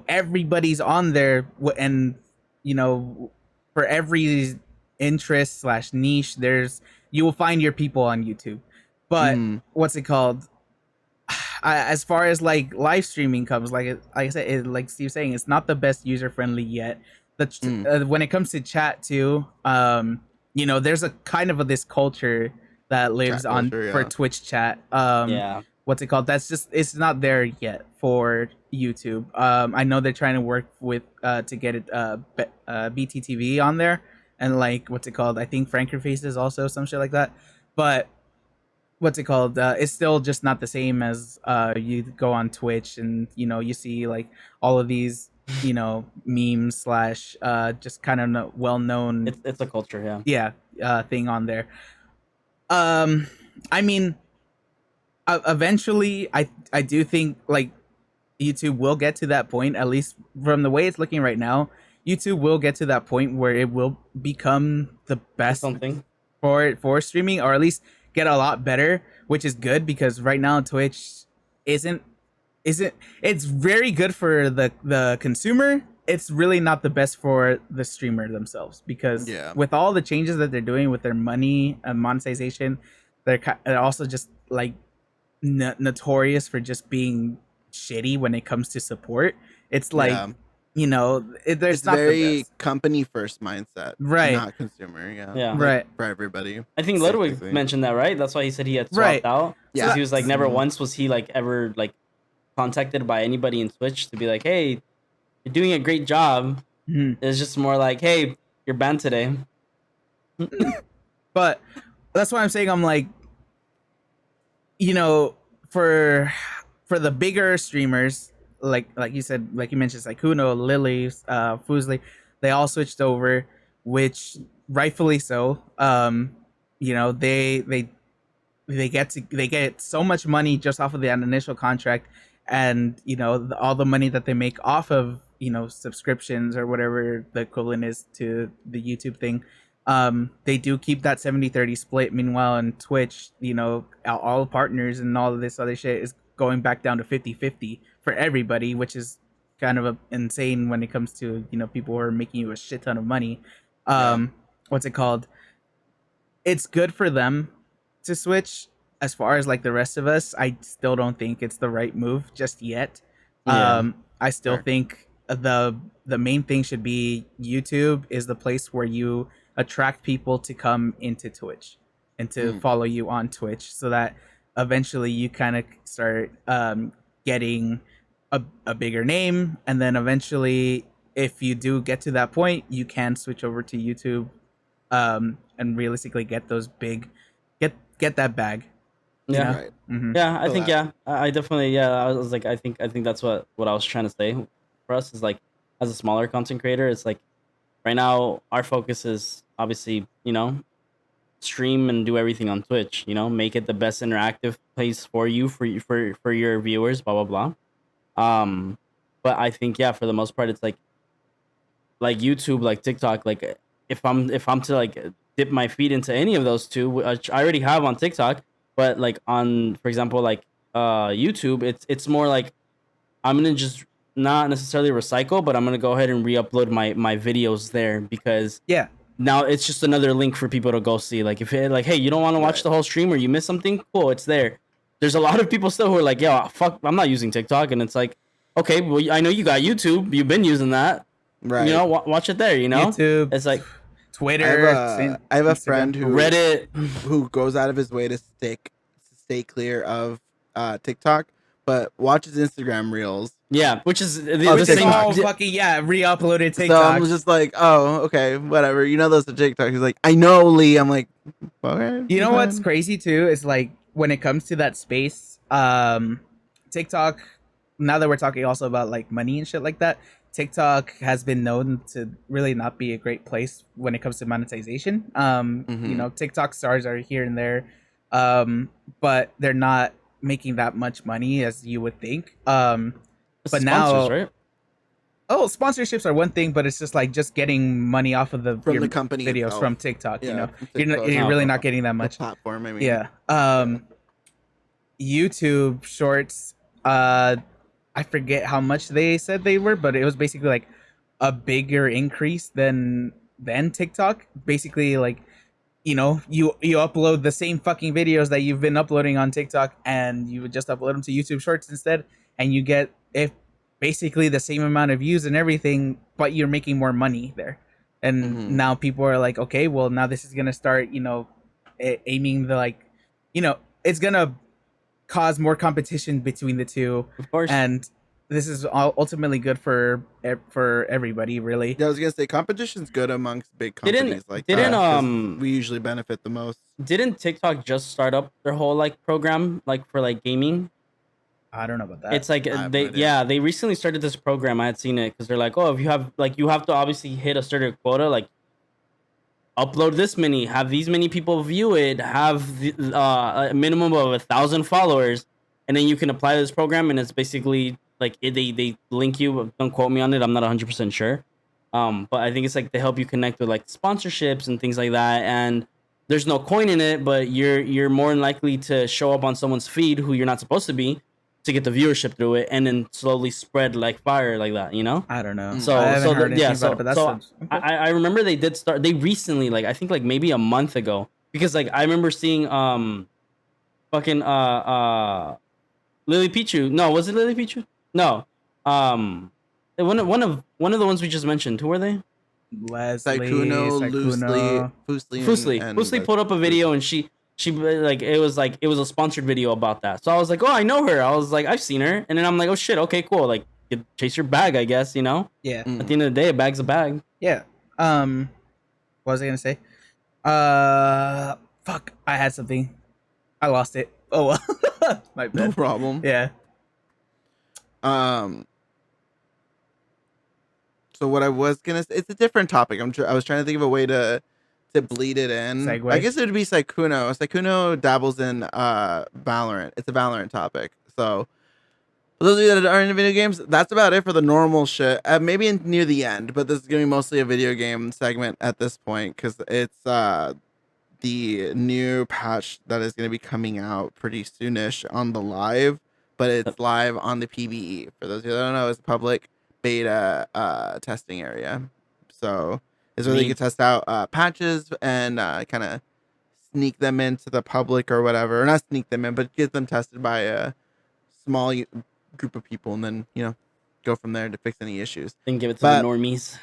everybody's on there, and you know for every interest slash niche, you will find your people on YouTube. But Mhm. what's it called? As far as like live streaming comes, like I said, like Steve's saying, it's not the best user friendly yet. Mm. When it comes to chat too, there's a kind of this culture that lives Chat on culture, for yeah. Twitch chat. Yeah. What's it called? It's not there yet for YouTube. I know they're trying to work with to get it BTTV on there, and like what's it called? I think Franker Faces also some shit like that, but what's it called? It's still just not the same as you go on Twitch and you see like all of these memes slash just kind of well known It's a culture, yeah. thing on there. I mean, eventually, I do think like YouTube will get to that point. At least from the way it's looking right now, YouTube will get to that point where it will become the best Something. for streaming, or at least get a lot better, which is good because right now Twitch isn't it's very good for the consumer. It's really not the best for the streamer themselves because Yeah. with all the changes that they're doing with their money and monetization, they're also just like notorious for just being shitty when it comes to support. It's like Yeah. there's It's not the very best. company first mindset, Right. not consumer. Yeah, Yeah. like Right. for everybody. I think Ludwig Basically. mentioned that, right? That's why he said he had Right. swapped out. Yeah. Because he was like, never Mhm. once was he like ever like contacted by anybody in Twitch to be like, hey, you're doing a great job. Mhm. It's just more like, hey, you're banned today. But that's why I'm saying I'm like, for the bigger streamers, like you said, like you mentioned, like Kuno, Lily, Fusli, they all switched over, which rightfully so. You know, they get so much money just off of the initial contract, and you know all the money that they make off of subscriptions or whatever the equivalent is to the YouTube thing. They do keep that 70-30 split. Meanwhile, on Twitch, all partners and all of this other shit is going back down to 50-50 for everybody, which is kind of insane when it comes to people who are making you a shit ton of money. What's it called? It's good for them to switch. As far as like the rest of us, I still don't think it's the right move just yet. Yeah. I still Sure. think the main thing should be YouTube is the place where you attract people to come into Twitch and to follow you on Twitch, so that eventually you kind of start getting a bigger name, and then eventually, if you do get to that point, you can switch over to YouTube, and realistically get those big, get that bag. You Yeah. know? Right. Mm-hmm. Yeah, I Feel think that. I definitely I was like I think that's what I was trying to say for us is like as a smaller content creator, it's like right now our focus is obviously, stream and do everything on Twitch, make it the best interactive place for you for your viewers, blah blah blah. But I think for the most part it's like YouTube, like TikTok, like if I'm to like dip my feet into any of those two, which I already have on TikTok, but like on, for example, like YouTube, it's more like I'm gonna just not necessarily recycle, but I'm gonna go ahead and re-upload my videos there because Yeah. now it's just another link for people to go see. Like if it, like, hey, you don't want to watch Right. the whole stream or you miss something, cool, it's there. There's a lot of people still who are like, yo, fuck, I'm not using TikTok, and it's like, okay, well, I know you got YouTube, you've been using that, Right. watch it there. YouTube, It's like Twitter, I have a Instagram. friend who Reddit. goes out of his way to stay clear of TikTok, but watches Instagram reels. Yeah, which is the Oh, Which is same. TikTok. all fucking re-uploaded So I'm TikToks. just like, oh, okay, whatever. Those are TikTok. He's like, I know, Lee. I'm like, okay. You know what's fine. crazy too is like when it comes to that space, TikTok. Now that we're talking also about like money and shit like that, TikTok has been known to really not be a great place when it comes to monetization. TikTok stars are here and there, but they're not making that much money as you would think. It's But the sponsors, now, right? oh, sponsorships are one thing, but it's just like just getting money off of From your the company videos itself. from TikTok. Yeah, from You're TikTok. really okay. not getting that The much. platform. I mean, Yeah. YouTube Shorts. I forget how much they said they were, but it was basically like a bigger increase than TikTok. Basically, like you upload the same fucking videos that you've been uploading on TikTok, and you would just upload them to YouTube Shorts instead, and you get if basically the same amount of views and everything, but you're making more money there. And now people are like, okay, well now this is gonna start, aiming the like, it's gonna cause more competition between the two, Of course. and this is ultimately good for everybody, really. Yeah, I was gonna say competition's good amongst big companies like didn't that. 'Cause we usually benefit the most. didn't TikTok just start up their whole like program like for like gaming? I don't know about that. It's like I have no idea. they recently started this program. I had seen it because they're like, oh, if you have like you have to obviously hit a certain quota, like upload this many, have these many people view it, have a minimum of 1,000 followers, and then you can apply to this program. And it's basically like they link you. Don't quote me on it. I'm not 100% sure. But I think it's like they help you connect with like sponsorships and things like that. And there's no coin in it, but you're more than likely to show up on someone's feed who you're not supposed to be to get the viewership through it, and then slowly spread like fire like that. I don't know. So I haven't so heard the, anything yeah, about it, so but that's so okay. I remember they did start. They recently, like I think like maybe a month ago, because like I remember seeing fucking Lily Pichu. No, was it Lily Pichu? No, one of the ones we just mentioned. Who were they? Leslie, Saikuno, loosely, Fusli, and Fusli pulled up a video, and she like it was a sponsored video about that. So I was like, oh, I know her. I was like, I've seen her, and then I'm like, oh shit, okay, cool. Like, chase your bag, I guess. yeah, At the end of the day, a bag's a bag. yeah. What was I gonna say? Fuck, I had something. I lost it. Oh well. My no bad. problem. Yeah. So what I was gonna say, it's a different topic. I was trying to think of a way to bleed it in. I Segue. guess it would be Sykkuno. Sykkuno dabbles in Valorant. It's a Valorant topic. So for those of you that aren't into video games, that's about it for the normal shit. Maybe near the end, but this is gonna be mostly a video game segment at this point because it's the new patch that is gonna be coming out pretty soonish on the live, but it's live on the PBE. For those of you that don't know, it's a public beta testing area. So it's where they can test out patches and kind of sneak them into the public or whatever. Or not sneak them in, but get them tested by a small group of people, and then go from there to fix any issues. Then give it to But the normies.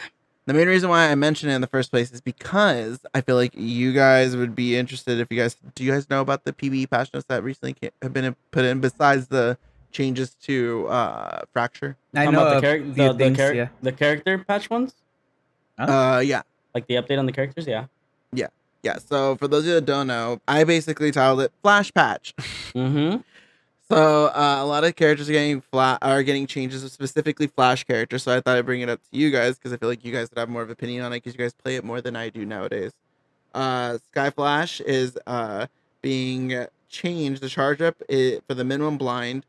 the main reason why I mentioned it in the first place is because I feel like you guys would be interested if do you guys know about the PBE patch notes that recently have been put in besides the changes to Fracture? I Talking know about the character patch ones, Yeah. like the update on the characters. Yeah. So for those of you that don't know, I basically titled it Flash Patch. Mm-hmm. So a lot of characters are getting changes, specifically Flash characters. So I thought I'd bring it up to you guys because I feel like you guys would have more of an opinion on it because you guys play it more than I do nowadays. Sky Flash is being changed. The charge up for the minimum blind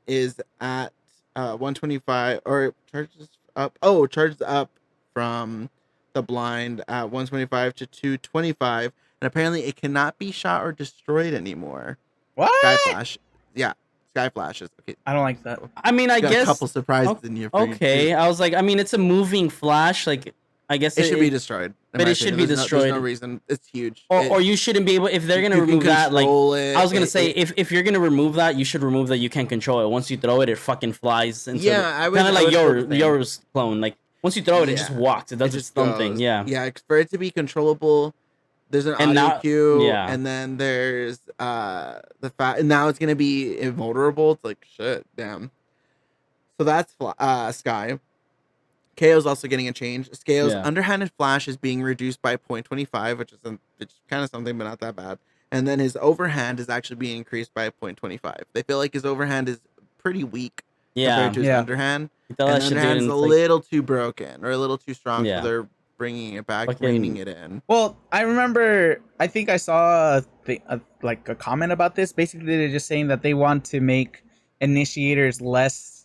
is at 125 or charges up. Oh, charges up from the blind at 125 to 225, and apparently it cannot be shot or destroyed anymore. What? Sky Flash. Yeah, Sky Flash is okay. I don't like that. I mean, I Got guess a couple surprises in here. For okay, you too. I was like, I mean, it's a moving flash. Like, I guess It should be destroyed. but it should be There's destroyed. No reason. It's huge. Or you shouldn't be able if they're gonna you can remove that. Like, control I was gonna it. say, if you're gonna remove that, you should remove that you can't control it. Once you throw it, it fucking flies. Into Yeah, I would- kind of I like would feel the same. yours clone. Like, once you throw it, it just Yeah. walks. It does It its just own goes. thing. Yeah. Yeah, for it to be controllable, there's an And audio now- cue, yeah. and then there's the fact, and now it's gonna be invulnerable. It's like shit, damn. So that's Sky. KO's also getting a change. KO's Yeah. underhanded flash is being reduced by 0.25, which is kind of something, but not that bad. And then his overhand is actually being increased by 0.25. They feel like his overhand is pretty weak Yeah. compared to his Yeah. underhand. You throw And that shit, dude, underhand's and a it's like, little too broken or a little too strong, Yeah. so they're bringing it back, Fucking- reining it in. Well, I remember. I think I saw like a comment about this. Basically, they're just saying that they want to make initiators less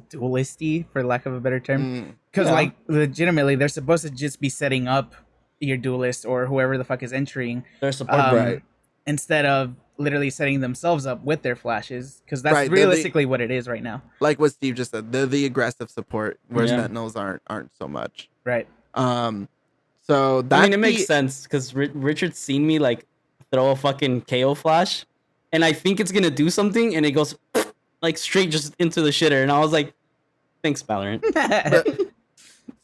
dualisty, for lack of a better term. Because Yeah. like legitimately, they're supposed to just be setting up your duelist or whoever the fuck is entering, their support. Right. instead of literally setting themselves up with their flashes. Because that's Right, they're the- realistically what it is right now. Like what Steve just said, they're the aggressive support, whereas Yeah. Sentinels aren't so much. Right. So that I mean, it makes sense because Richard's seen me like throw a fucking KO flash, and I think it's gonna do something, and it goes like straight just into the shitter, and I was like, "Thanks, Valorant."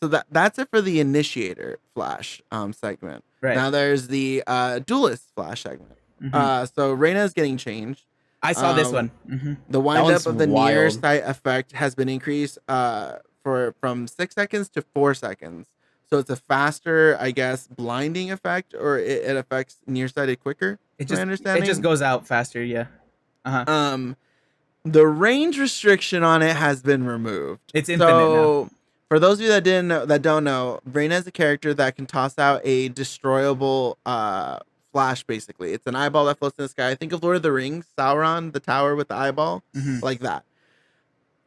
So that's it for the initiator flash segment. Right. Now there's the duelist flash segment. Mhm. So Reyna is getting changed. I saw this um, one. Hmm. The wind up one's of the near wild. sight effect has been increased from 6 seconds to 4 seconds. So it's a faster, I guess, blinding effect, or it affects nearsighted quicker. It my just understanding. goes out faster. Yeah. Uh-huh. The range restriction on it has been removed. It's infinite now. For those of you that don't know, Reyna is a character that can toss out a destroyable flash. Basically, it's an eyeball that floats in the sky. Think of Lord of the Rings, Sauron, the tower with the eyeball, Mhm. like that.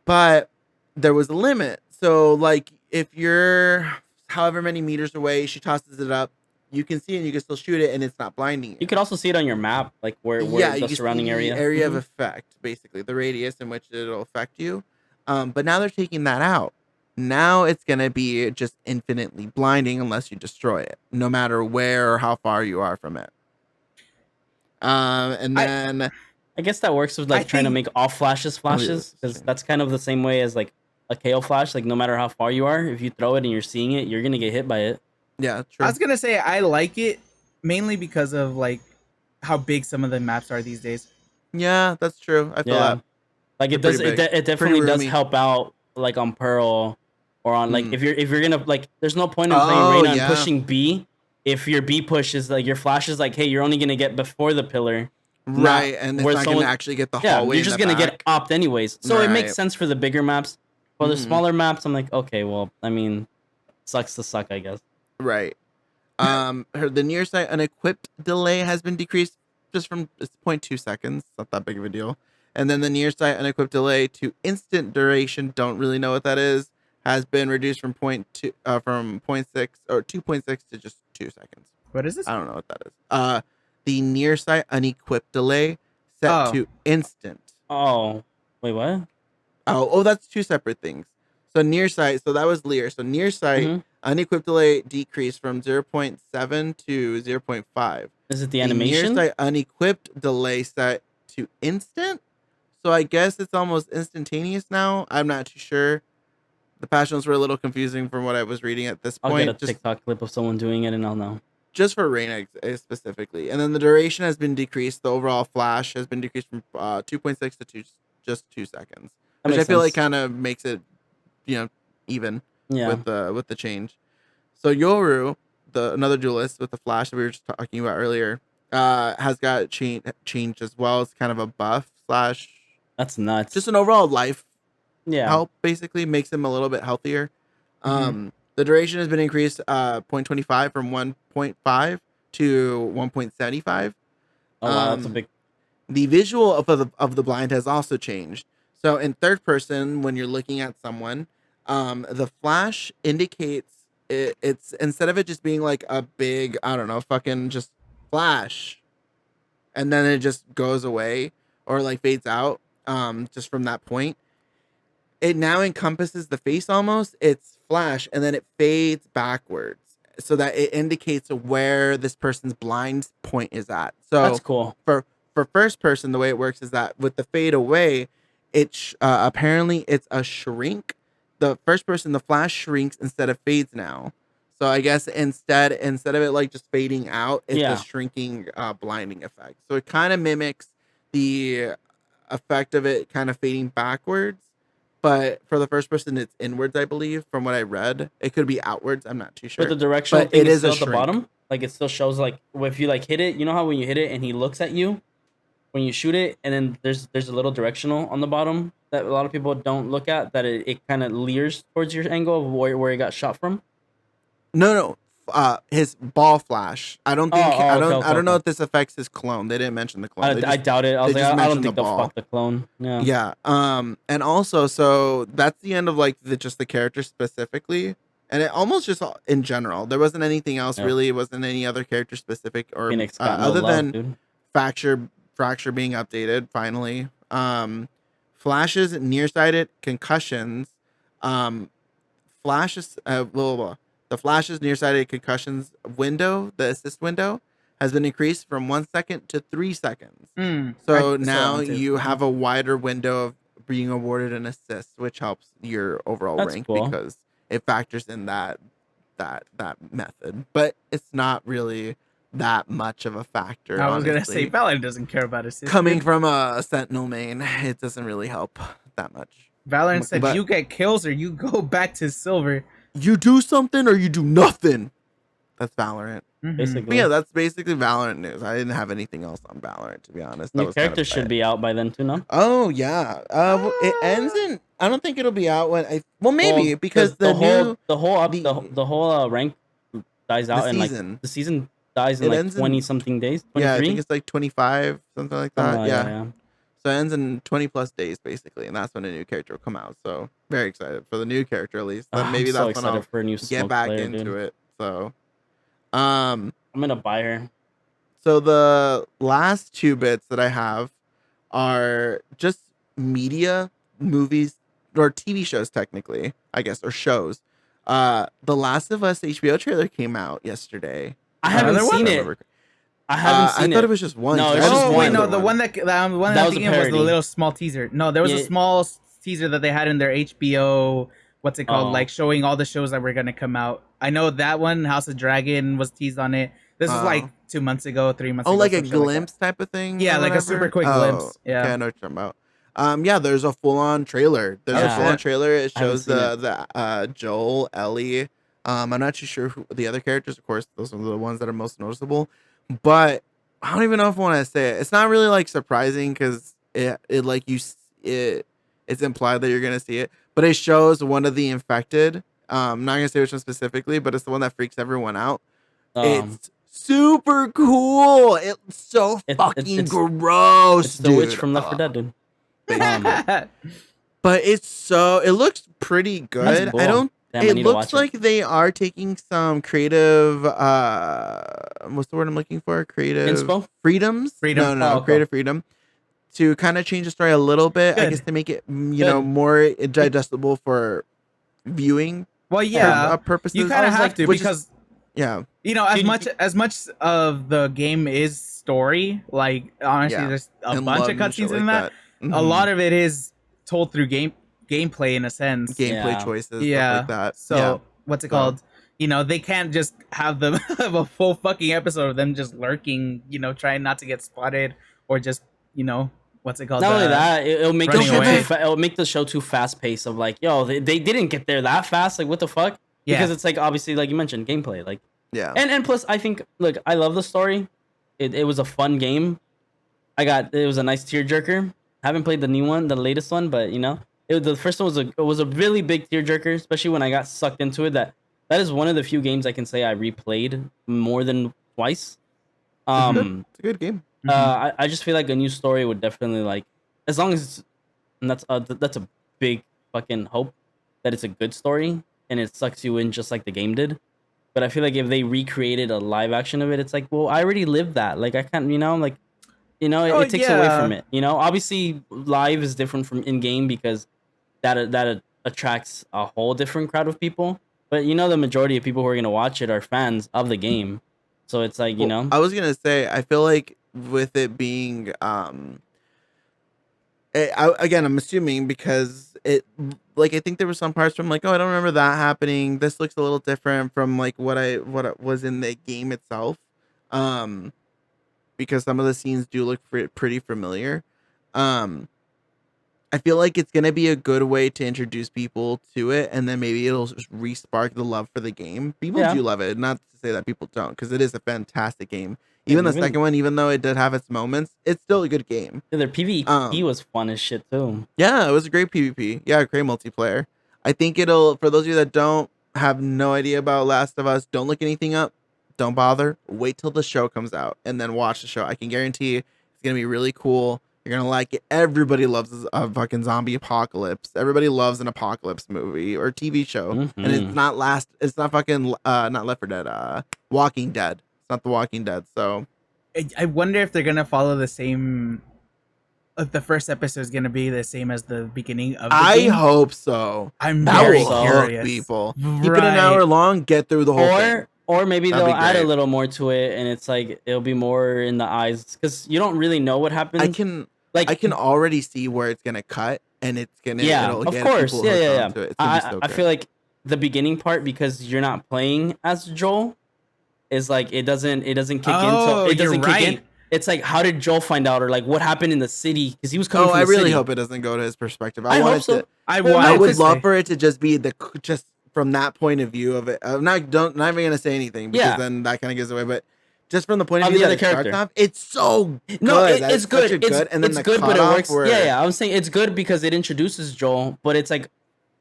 But there was a limit. So, like, if you're however many meters away, she tosses it up. You can see it, and you can still shoot it, and it's not blinding you. You could also see it on your map, like where You the can surrounding see area. the area of Mhm. effect, basically the radius in which it'll affect you. But now they're taking that out. Now it's gonna be just infinitely blinding unless you destroy it, no matter where or how far you are from it. And then I guess that works with I like trying to think- make all flashes flashes because sure. that's kind of the same way as like a KO flash. Like no matter how far you are, if you throw it and you're seeing it, you're gonna get hit by it. yeah, true. I was gonna say I like it mainly because of like how big some of the maps are these days. Yeah, that's true. I feel Yeah. that. Like it They're does. pretty big. It definitely does roomy. help out like on Pearl or on like Mm. if you're gonna like. There's no point in Oh, playing Reyna yeah. and pushing B. If your B push is like your flash is like, hey, you're only gonna get before the pillar. Right, and it's where not someone- gonna actually get the Yeah, hallway. you're just gonna get back. opt anyways. So it makes Right. sense for the bigger maps. For the Mhm. smaller maps, I'm like, okay, well, I mean, sucks to suck, I guess. Right. The near sight unequipped delay has been decreased just from it's 0.2 seconds. Not that big of a deal. And then the near sight unequipped delay to instant duration, don't really know what that is, has been reduced from point two from point 0.6 or 2.6 to just 2 seconds. What is this? I don't know what that is. The near sight unequipped delay set Oh, to instant. Oh, wait, what? Oh, that's two separate things. So nearsight, so that was Lear. So nearsight, Hmm. unequipped delay decreased from 0.7 to 0.5. Is it the The animation? nearsight unequipped delay set to instant. So I guess it's almost instantaneous now. I'm not too sure. The passions were a little confusing from what I was reading at this I'll get a point. Just TikTok clip of someone doing it and I'll know. just for Rain specifically. And then the duration has been decreased. The overall flash has been decreased from 2.6 to just 2 seconds, That which I makes feel like sense. kind of makes it, even Yeah. with the change. So Yoru, the another duelist with the flash that we were just talking about earlier, has got changed as well. It's kind of a buff slash That's nuts. just an overall life Yeah. help. Basically, makes him a little bit healthier. Mhm. The duration has been increased 0.25 from 1.5 to 1.75. Oh wow, that's a Um, big. the visual of the blind has also changed. So in third person, when you're looking at someone, the flash indicates it's instead of it just being like a big, I don't know, fucking just flash, and then it just goes away or like fades out, just from that point. It now encompasses the face almost. It's flash, and then it fades backwards so that it indicates where this person's blind point is at. That's So cool. for first person, the way it works is that with the fade away, apparently it's a shrink. The first person, the flash shrinks instead of fades now. So I guess instead of it like just fading out, it's a Yeah. shrinking blinding effect. So it kind of mimics the effect of it kind of fading backwards, but for the first person, it's inwards, I believe, from what I read. It could be outwards. I'm not too But sure. the directional But thing it is is a still at the shrink. bottom. Like it still shows like if you like hit it, you know how when you hit it and he looks at you when you shoot it, and then there's a little directional on the bottom that a lot of people don't look at, that it kind of leers towards your angle of where it got shot from. No, no. His ball flash. I don't Oh, think oh, okay, I okay, don't know okay. if this affects his clone. They didn't mention the clone. I doubt it. I was They like, just I don't mentioned the think they'll ball. fuck the clone. Yeah. Yeah. And also, so that's the end of like just the character specifically, and it almost just in general. There wasn't anything else Yeah. really. It wasn't any other character specific or Phoenix got no other love, than dude. fracture being updated finally. Flashes nearsighted concussions. Um, flashes blah, blah, blah. The flashes nearsighted concussions window, the assist window, has been increased from 1 second to 3 seconds. I So saw that now one too. you have a wider window of being awarded an assist, which helps your overall That's rank cool. because it factors in that method. But it's not really that much of a factor, I was gonna say honestly. Valorant doesn't care about assist. Coming Dude. from a Sentinel main, it doesn't really help that much. Valorant said But you get kills or you go back to silver. you do something or you do nothing. That's Valorant. But Basically, yeah, that's basically Valorant news. I didn't have anything else on Valorant, to be honest. That new was kind of characters should it. be out by then too. No. Oh yeah. It ends in. I don't think it'll be out when I. Well, maybe Well, because the new whole the whole up the the whole rank dies the out in like season the season dies in it like ends 20 in. something days, Yeah, I think 23, it's like 25, something like something that. like that. Yeah. Yeah. So it ends in 20 plus days basically, and that's when a new character will come out. So very excited for the new character at least. Then I'm maybe so that's when excited I'll for a new get smoke back player, into dude. it. So um I'm gonna buy her. so the last two bits that I have are just media, movies, or TV shows technically, I guess, or shows. The Last of Us HBO trailer came out yesterday. I haven't Another If one? seen I it. remember. I haven't I seen thought it it. was just one. No, 'Cause I it's just haven't Oh seen wait, one. no, another the one one. that the one That I'm was a thinking of was the parody. little small teaser. No, there was a Yeah. small teaser that they had in their HBO. What's it called? Oh, Like showing all the shows that were gonna come out. I know that one, House of Dragon, was teased on it. This was like Oh, 2 months ago, 3 months oh, ago, like a some shit like that. glimpse type of thing Yeah, or like a super whatever. quick Oh, glimpse. okay, Yeah. I know what you're talking about. Yeah, there's a full on trailer. There's Oh a yeah. full on shit. trailer. It I haven't shows seen it. the Joel, Ellie. I'm not too sure who the other characters. Of course, those are the ones that are most noticeable. But I don't even know if I want to say it. It's not really like surprising because it like it's implied that you're gonna see it. but it shows one of the infected. I'm not gonna say which one specifically, but it's the one that freaks everyone out. It's super cool. It's so fucking gross, it's the dude. witch from Left 4 Dead, dude. But it looks pretty good. cool. I don't. Damn, I It need to looks watch it. like they are taking some creative. What's the word I'm looking for? Creative Inspo? freedoms. Freedom. No, Oh, okay. creative freedom to kind of change the story a little bit. I Good. guess to make it Good. more digestible for viewing Well, yeah, purposes. you kind I of was have like, to which is- because yeah. as much of the game is story. Like honestly, Yeah. there's a And bunch love of and shit cutscenes like in that. A Mhm. lot of it is told through gameplay in a sense. gameplay Yeah. choices, Yeah. stuff like that. So yeah. what's it So- called? They can't just have them have a full fucking episode of them just lurking. Trying not to get spotted or just what's it called? Not only that, it'll make the running show away. it'll make the show too fast paced. Of like, yo, they didn't get there that fast. Like, what the fuck? Yeah. Because it's like obviously, like you mentioned, gameplay. Like, Yeah. and plus, I think, look, I love the story. It was a fun game. It was a nice tearjerker. Haven't played the new one, the latest one, but the first one was a really big tearjerker, especially when I got sucked into it. That is one of the few games I can say I replayed more than twice. It's a good game. I just feel like a new story would definitely, like, as long as and that's a big fucking hope that it's a good story and it sucks you in just like the game did. But I feel like if they recreated a live action of it, it's like, well, I already lived that. Like, I can't, it takes away from it. Obviously live is different from in game because that attracts a whole different crowd of people. But the majority of people who are gonna watch it are fans of the game. So it's like, I was gonna say, I feel like with it being again, I'm assuming because I think there were some parts from like, oh, I don't remember that happening. This looks a little different from like what it was in the game itself. Because some of the scenes do look pretty familiar. I feel like it's gonna be a good way to introduce people to it, and then maybe it'll just re-spark the love for the game. People do love it, not to say that people don't, because it is a fantastic game. Even the second one, even though it did have its moments, it's still a good game. Their PvP was fun as shit too. Yeah, it was a great PvP. Yeah, great multiplayer. I think for those of you that don't have no idea about Last of Us, don't look anything up. Don't bother. Wait till the show comes out and then watch the show. I can guarantee it's gonna be really cool. You're gonna like it. Everybody loves a fucking zombie apocalypse. Everybody loves an apocalypse movie or TV show. And it's not fucking not Left 4 Dead, Walking Dead. It's not The Walking Dead. So I wonder if they're gonna follow the same. If the first episode is gonna be the same as the beginning of the game. I hope so. I'm That very will curious. hook people. Keep it an hour long. Get through the whole thing. Or maybe That'd they'll be add a great. little more to it, and it's like it'll be more in the eyes because you don't really know what happens. I can already see where it's gonna cut, and it's gonna of get course, people yeah. hooked onto it. It's gonna be so I good. feel like the beginning part, because you're not playing as Joel, is like it doesn't kick in. Oh, It doesn't you're kick in. right. It's like, how did Joel find out, or like what happened in the city? Because he was coming. Oh, from I the really city. hope it doesn't go to his perspective. I want hope it so. to. I I would love say. for it to just be just from that point of view of it. I'm not even gonna say anything because Yeah. then that kind of gives away. But just from the point of Of view the that other it starts character. off, it's so good. No, That it's it's good. such a good. And then it's the good, but it cutoff works. where- Yeah. I'm saying it's good because it introduces Joel, but it's like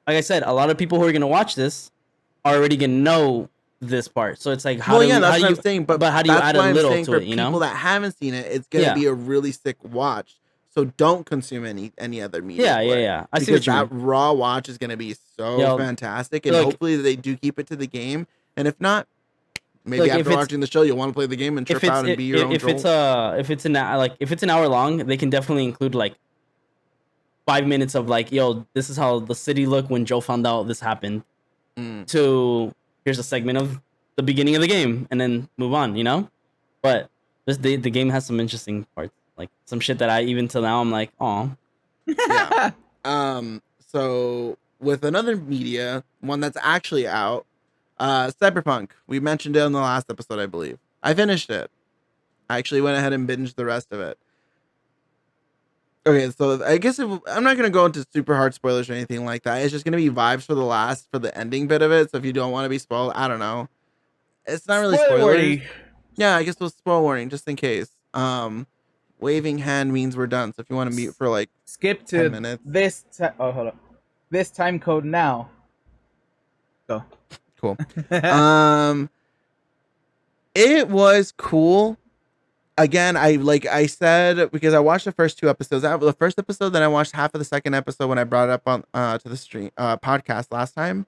I said, a lot of people who are gonna watch this are already gonna know this part. So it's like, that's what I'm saying. But how do you that's add why a I'm little saying to for it? You know, people that haven't seen it, it's gonna Yeah. be a really sick watch. So don't consume any other media. Yeah, for yeah, it. yeah. I see Because what you that raw watch is gonna be so Yo, fantastic, and look- hopefully they do keep it to the game. And if not, maybe Look, if after it's- watching the show, you'll want to play the game and trip out and be your own if Joel. it's an hour long, they can definitely include like 5 minutes of like, yo, this is how the city looked when Joe found out this happened. To here's a segment of the beginning of the game, and then move on. But the game has some interesting parts, like some shit that I even till now I'm like, oh, Yeah. So with another media, one that's actually out, Cyberpunk. We mentioned it in the last episode, I believe. I finished it. I actually went ahead and binged the rest of it. Okay, so I guess I'm not gonna go into super hard spoilers or anything like that. It's just gonna be vibes for the ending bit of it. So if you don't want to be spoiled, I don't know. It's not really Spoiler spoilers. warning. Yeah, I guess we'll spoil warning just in case. Waving hand means we're done. So if you want to mute for like Skip 10 to minutes. this. Oh, hold up. this time code now. Go. Cool. Um, it was cool. Again, I said, because I watched the first two episodes. The first episode, then I watched half of the second episode when I brought it up on to the stream podcast last time.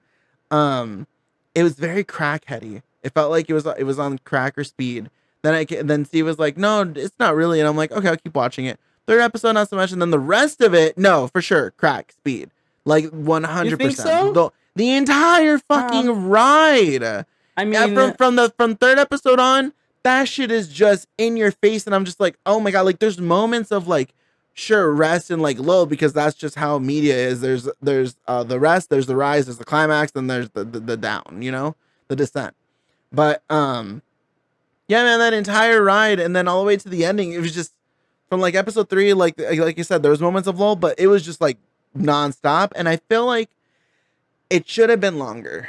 Um, it was very crackheady. It felt like it was on crack or speed. Then Steve was like, "No, it's not really," and I'm like, "Okay, I'll keep watching it." Third episode, not so much, and then the rest of it, no, for sure, crack speed, like You think 100%. so? The entire fucking ride. I Yeah, mean, from third episode on, that shit is just in your face, and I'm just like, oh my god, like there's moments of like, sure, rest and like low, because that's just how media is. There's the rest, there's the rise, there's the climax, then there's the down, the descent. But yeah, man, that entire ride and then all the way to the ending, it was just from like episode 3, like you said, there was moments of lull, but it was just like nonstop, and I feel like it should have been longer.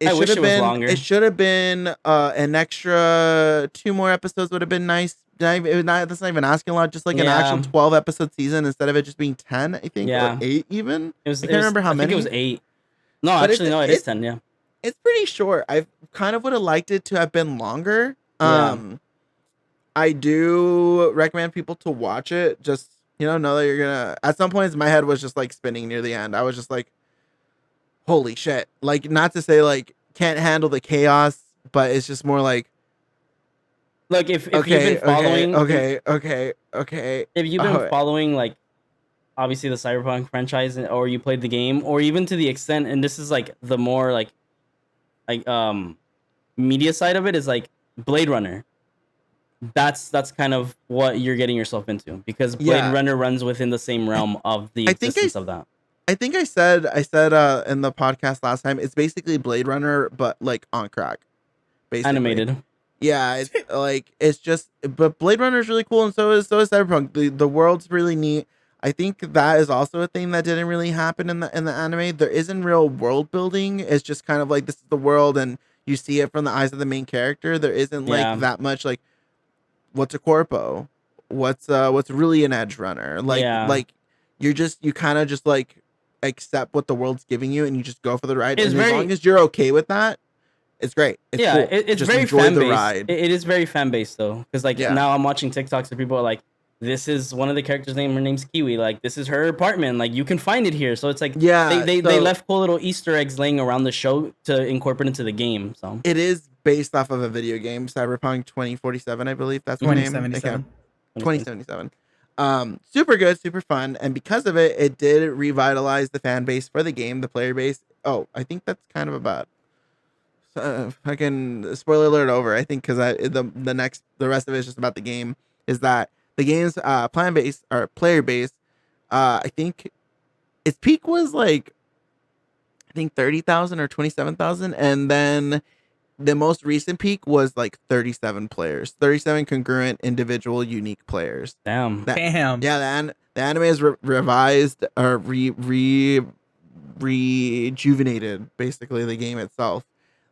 I wish it was longer. It should have been an extra 2 more episodes would have been nice. That's not even asking a lot. Just like an actual 12 episode season instead of it just being 10, I think, or 8 even. I can't remember how many. I think it was 8. No, But actually, no, it is 10. Yeah. It's pretty short. I kind of would have liked it to have been longer. Yeah. I do recommend people to watch it. Just know that you're gonna. At some points, my head was just like spinning near the end. I was just like, holy shit. Like, not to say like can't handle the chaos, but it's just more like, if you've been following okay. if you've been following like obviously the Cyberpunk franchise, or you played the game, or even to the extent, and this is like the more like media side of it, is like Blade Runner. That's kind of what you're getting yourself into, because Blade Runner runs within the same realm of the existence of that. I think I said in the podcast last time, it's basically Blade Runner, but like on crack, basically. Animated. Yeah, it's like but Blade Runner is really cool, and so is Cyberpunk. The world's really neat. I think that is also a thing that didn't really happen in the anime. There isn't real world building. It's just kind of like, this is the world, and you see it from the eyes of the main character. There isn't like that much like, what's a corpo, what's really an edge runner, like you kind of just like accept what the world's giving you, and you just go for the ride. As long as you're okay with that, it's great. It's cool. It's just very fan based. It is very fan based though, because now I'm watching TikToks where people are like, this is one of the characters' name. Her name's Kiwi. Like, this is her apartment. Like, you can find it here. So it's like, they left cool little Easter eggs laying around the show to incorporate into the game. So it is based off of a video game, Cyberpunk 2047, I believe that's the name. 2077. Super good, super fun, and because of it, it did revitalize the fan base for the game, the player base. Oh, I think that's kind of about. Fucking spoiler alert over. I think because the rest of it is just about the game. Is that the game's plan base or player base? I think its peak was like, I think 30,000 or 27,000, and then the most recent peak was like 37 players, 37 congruent individual unique players. Damn. Yeah, the anime is revised or rejuvenated, basically, the game itself.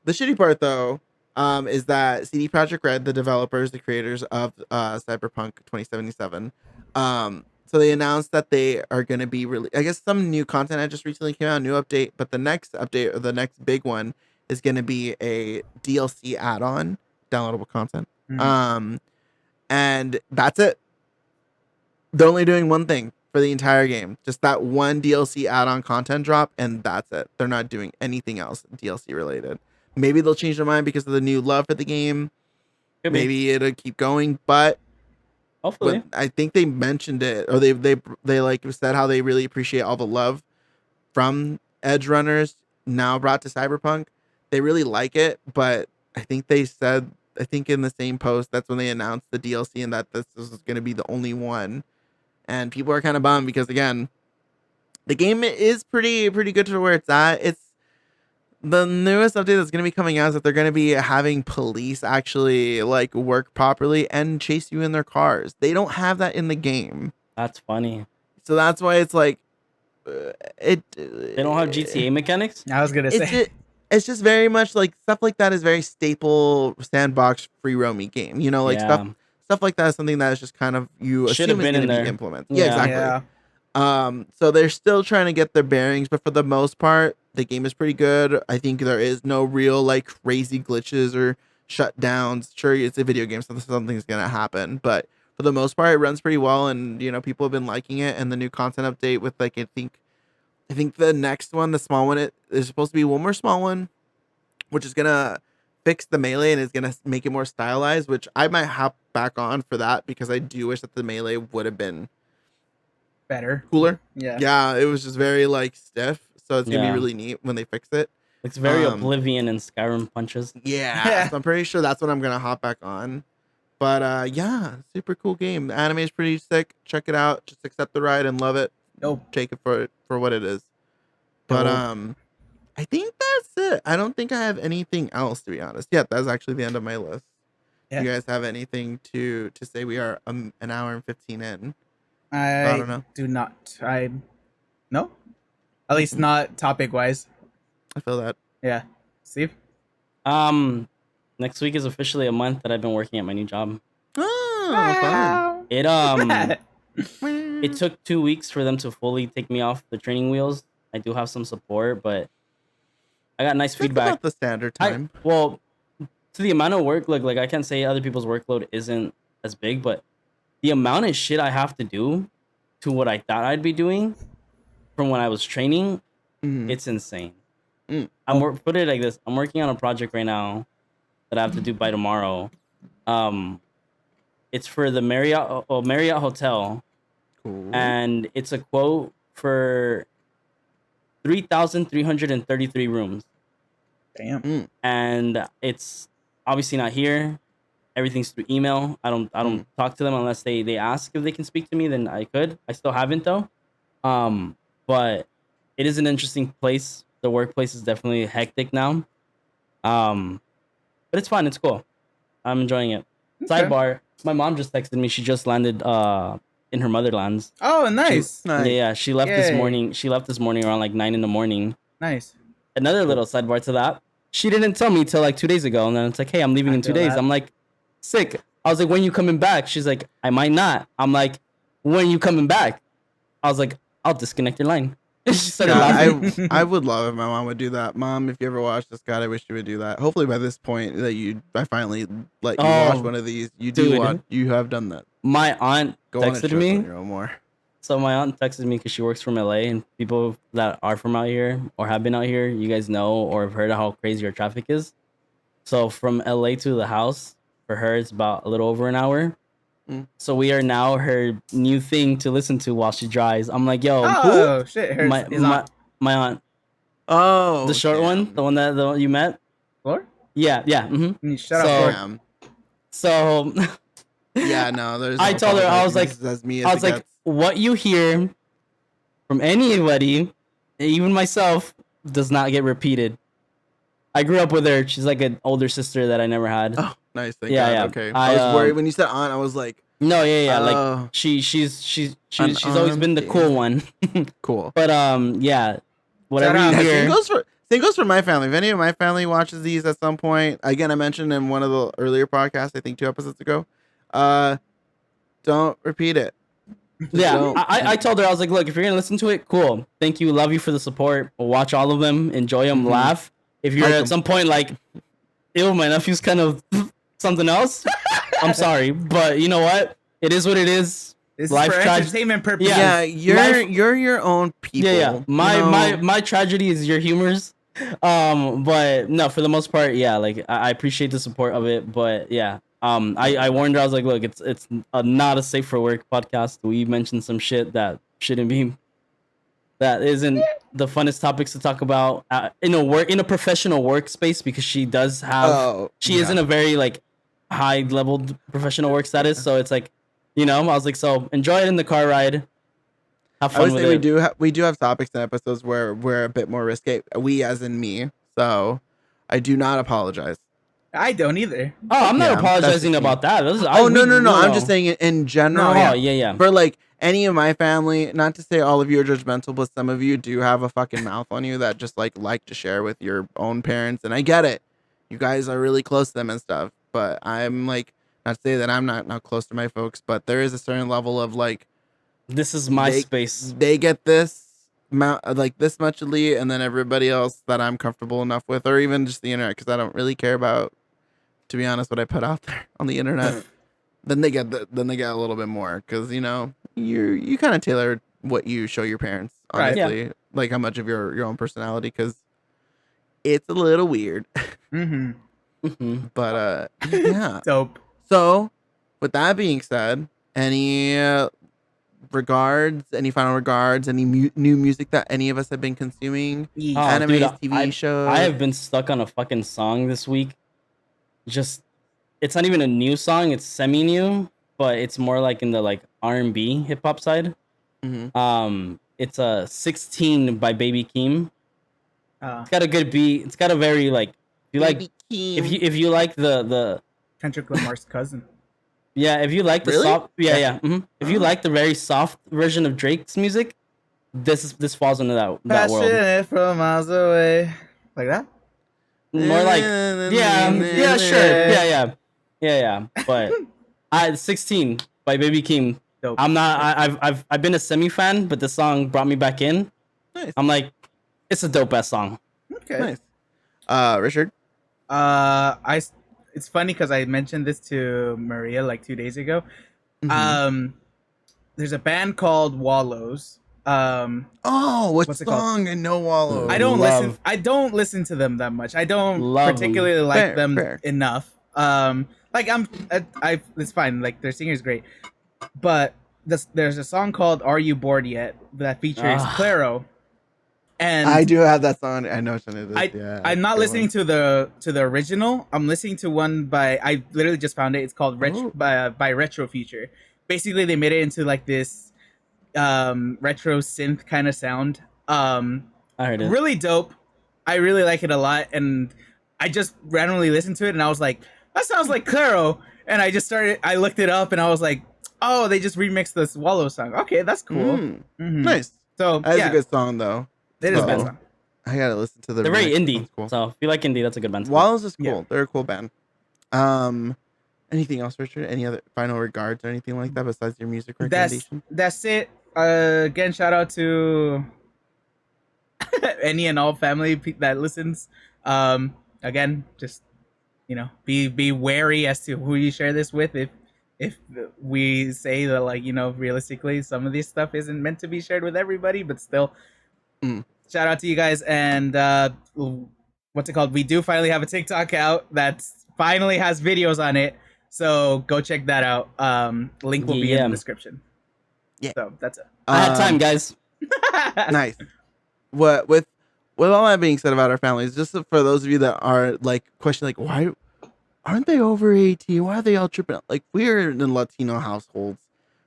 The shitty part, though, is that CD Projekt Red, the developers, the creators of Cyberpunk 2077, so they announced that they are going to be I guess some new content had just recently came out, new update, but the next update, or the next big one, is going to be a DLC add-on, downloadable content. And that's it. They're only doing one thing for the entire game, just that one DLC add-on content drop, and that's it. They're not doing anything else DLC related. Maybe they'll change their mind because of the new love for the game. Maybe it'll keep going, but hopefully, I think they mentioned it, or they like said how they really appreciate all the love from Edge Runners now brought to Cyberpunk. They really like it, but I think they said, I think in the same post, that's when they announced the DLC and that this is going to be the only one. And people are kind of bummed because, again, the game is pretty good to where it's at. It's the newest update that's going to be coming out is that they're going to be having police actually like work properly and chase you in their cars. They don't have that in the game. That's funny. So that's why it's like they don't have GTA mechanics. I was gonna say it's just very much like stuff like that is very staple sandbox free roaming game. Like stuff like that is something that is just kind of you should have been in there. Implemented. Yeah, exactly. So they're still trying to get their bearings, but for the most part, the game is pretty good. I think there is no real like crazy glitches or shutdowns. Sure, it's a video game, so something's gonna happen, but for the most part, it runs pretty well, and people have been liking it. And the new content update with like I think the next one, the small one, there's supposed to be one more small one, which is gonna fix the melee and is gonna make it more stylized. Which I might hop back on for that because I do wish that the melee would have been Better. cooler. Yeah. Yeah, it was just very like stiff. So it's gonna be Yeah. really neat when they fix it. It's very Um, Oblivion and Skyrim punches. Yeah, so I'm pretty sure that's what I'm gonna hop back on. But yeah, super cool game. The anime is pretty sick. Check it out. Just accept the ride and love it. Nope. Take it for what it is. But Dope. I think that's it. I don't think I have anything else, to be honest. Yeah, that's actually the end of my list. Yeah. You guys have anything to say? We are an hour and 15 in. I don't know. do not. No. At least not topic wise. I feel that. Yeah. Steve. Next week is officially a month that I've been working at my new job. Oh, It fun. it took 2 weeks for them to fully take me off the training wheels. I do have some support, but I got nice That's feedback. about the standard time. Well, to the amount of work, like I can't say other people's workload isn't as big, but the amount of shit I have to do to what I thought I'd be doing from when I was training, Mhm. it's insane. Mm. Put it like this: I'm working on a project right now that I have to do by tomorrow. It's for the Marriott Hotel, Cool. and it's a quote for 3,333 rooms. Damn. And it's obviously not here. Everything's through email. I don't talk to them unless they ask if they can speak to me. Then I could. I still haven't though. But it is an interesting place. The workplace is definitely hectic now. But it's fun. It's cool. I'm enjoying it. Okay. Sidebar: my mom just texted me. She just landed in her motherlands. Oh, nice. Nice. Yeah, she left this Yay. morning. She left this morning around like 9 in the morning. Nice. Another little sidebar to that. She didn't tell me till like 2 days ago, and then it's like, hey, I'm leaving I in 2 feel days. that. I'm like, sick. I was like, when you coming back? She's like, I might not. I'm like, when you coming back? I was like, I'll disconnect your line. She started laughing. I would love if my mom would do that. Mom, if you ever watch this, God, I wish you would do that. Hopefully by this point that I finally let you watch one of these. You do dude. you have done that. My aunt Go on a texted trip me. on your own more. So my aunt texted me because she works from LA, and people that are from out here or have been out here, you guys know or have heard of how crazy our traffic is. So from LA to the house, for her, it's about a little over an hour. Mm. So we are now her new thing to listen to while she drives. I'm like, yo, Oh shit. Hers my, is my, on my aunt, Oh, the short one, the one that you met. floor. Yeah. Mm-hmm. Shut So- up. Floor. Damn. So Yeah, no, there's I no told her, I was apologizing. like- This is as me as I it was like, gets. what you hear from anybody, even myself, does not get repeated. I grew up with her. She's like an older sister that I never had. Oh, nice. Thank Yeah, God. yeah. Okay. I, I was worried when you said aunt. I was like, No, yeah. Like oh, she's always been the Unarmed, cool yeah. one. cool. But yeah, whatever Shout you out. Yeah, hear. same goes for my family. If any of my family watches these at some point, again, I mentioned in one of the earlier podcasts, I think 2 episodes ago, don't repeat it. Just Yeah, don't. I told her, I was like, look, if you're gonna listen to it, cool. Thank you, love you for the support. Watch all of them, enjoy them, Mhm. laugh. If you're Like at 'em. some point like, ew, my nephew's kind of something else, I'm sorry, but you know what? It is what it is. This Life is for trage- entertainment purposes. Yeah, you're Life- you're your own people. Yeah. My tragedy is your humors. But no, for the most part, yeah. Like I appreciate the support of it, but yeah. I warned her. I was like, look, it's not a safe for work podcast. We mentioned some shit that shouldn't be. That isn't the funnest topics to talk about in a professional workspace, because she does have she is in a very like high level professional work status. So it's like, I was like, so enjoy it in the car ride. Have I fun would with say it. we do have topics and episodes where we're a bit more risque. We as in me. So I do not apologize. I don't either. Oh, I'm Yeah, not that's apologizing just me. about that. No. I'm just saying it in general. Oh, yeah. For like any of my family, not to say all of you are judgmental, but some of you do have a fucking mouth on you that just like to share with your own parents, and I get it. You guys are really close to them and stuff, but I'm like, not to say that I'm not close to my folks, but there is a certain level of like This is my they space. they get this amount, like this much elite, and then everybody else that I'm comfortable enough with, or even just the internet, because I don't really care about, to be honest, what I put out there on the internet. Then they get a little bit more, because you kind of tailor what you show your parents, Right. Yeah. honestly, like how much of your own personality, because it's a little weird. Mm-hmm. But yeah. Dope. So with that being said, any any final regards, any new music that any of us have been consuming, Yeesh. Dude, animes, TV I shows? have been stuck on a fucking song this week. Just, it's not even a new song. It's semi-new, but it's more like in the like R&B hip hop side. It's a 16 by Baby Keem. It's got a good beat. It's got a very like, Baby Keem. if you like the Kendrick Lamar's cousin. yeah, if you like the Really? soft, if you like the very soft version of Drake's music, this falls into that world. Passionate from miles away. Like that? More like, yeah, sure, yeah. But 16 by Baby Keem. Dope. I'm not. I've been a semi fan, but the song brought me back in. Nice. I'm like, it's a dope ass song. Okay. Nice. Richard. It's funny because I mentioned this to Maria like 2 days ago. There's a band called Wallows. Oh, what What's it called? song? I know Wallow. I don't listen to them that much. I don't Love 'em. particularly like them Fair. enough. Like it's fine. Like their singer's great, but there's a song called "Are You Bored Yet" that features Claro, and I do have that song. I know which one it is. I'm not listening to the original. I'm listening to one by, I literally just found it. It's called by Retro Future. Basically, they made it into like this retro synth kind of sound. I heard it. Really dope. I really like it a lot, and I just randomly listened to it, and I was like, that sounds like Claro. And I looked it up, and I was like, oh, they just remixed this Wallow song. Okay, that's cool. Nice. So That's yeah, a good song though. it is a So, bad song. I gotta listen to the. They're very remix. indie. Sounds cool. So if you like indie, that's a good band. Wallows is cool. Yeah. They're a cool band. Anything else, Richard? Any other final regards or anything like that besides your music recommendation? That's it. Again, shout out to any and all family that listens. Again, just be wary as to who you share this with. If we say that, like, realistically, some of this stuff isn't meant to be shared with everybody, but still, shout out to you guys. And what's it called? We do finally have a TikTok out that finally has videos on it. So go check that out. Link will be in the description. Yeah. So that's it. I had time, guys. Nice. What with all that being said about our families, just for those of you that are like questioning, like, why aren't they over 18? Why are they all tripping out? Like, we're in Latino households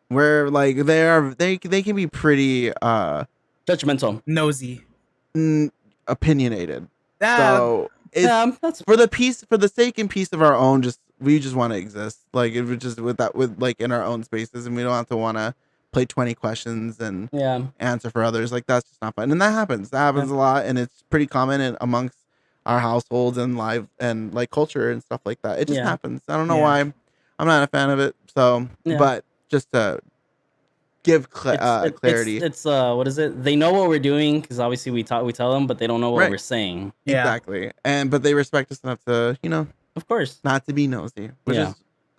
where like they can be pretty Judgmental. Nosy. Opinionated. Ah, So it's That's for the sake and peace of our own, we just want to exist. Like, it was just with like in our own spaces, and we don't have to want to play 20 questions and answer for others. Like, that's just not fun. And that happens a lot, and it's pretty common amongst our households and live and like culture and stuff like that. It just happens. I don't know why. I'm not a fan of it. So, but just to give clarity. It's what is it? They know what we're doing because obviously we tell them, but they don't know what we're saying. Yeah. Exactly. But they respect us enough to, of course, not to be nosy, which is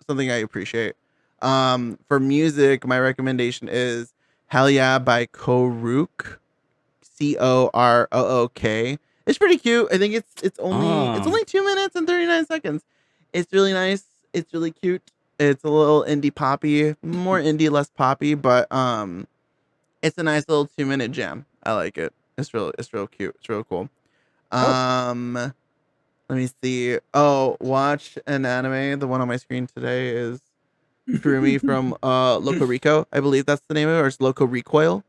something I appreciate. For music, my recommendation is Hell Yeah by Koruk, Corrook. It's pretty cute. I think it's only 2 minutes and 39 seconds. It's really nice. It's really cute. It's a little indie poppy, more indie, less poppy, but it's a nice little 2-minute jam. I like it. It's real cute. It's real cool. Let me see. Oh, watch an anime. The one on my screen today is Kurumi from Loco Rico. I believe that's the name of it, or it's Loco Recoil.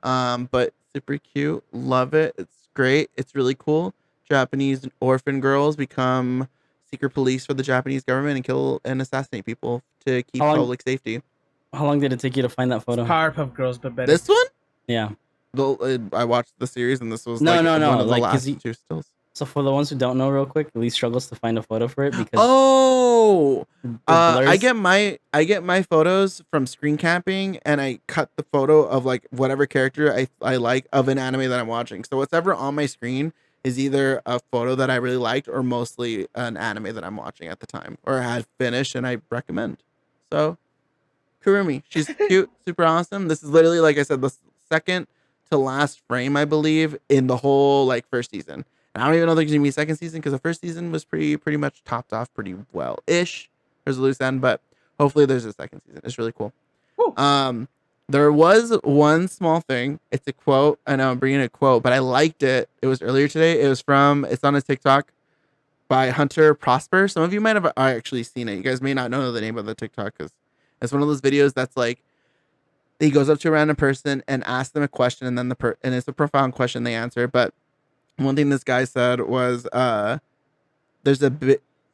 But super cute. Love it. It's great. It's really cool. Japanese orphan girls become secret police for the Japanese government and kill and assassinate people to keep public safety. How long did it take you to find that photo? Powerpuff Girls, but better. This one? Yeah. I watched the series, and this was one of the like, last two stills. So for the ones who don't know, real quick, Elise struggles to find a photo for it because Oh, it I blurs. get my photos from screen capping, and I cut the photo of like whatever character I like of an anime that I'm watching. So whatever on my screen is either a photo that I really liked or mostly an anime that I'm watching at the time or had finished and I recommend. So Kurumi, she's cute, super awesome. This is literally, like I said, the second to last frame, I believe, in the whole like first season. And I don't even know if there's gonna be a second season because the first season was pretty much topped off pretty well ish. There's a loose end, but hopefully there's a second season. It's really cool. Woo. There was one small thing. It's a quote. I know I'm bringing a quote, but I liked it. It was earlier today. It's on a TikTok by Hunter Prosper. Some of you might have actually seen it. You guys may not know the name of the TikTok because it's one of those videos that's like he goes up to a random person and asks them a question, and then and it's a profound question they answer. But one thing this guy said was, "There's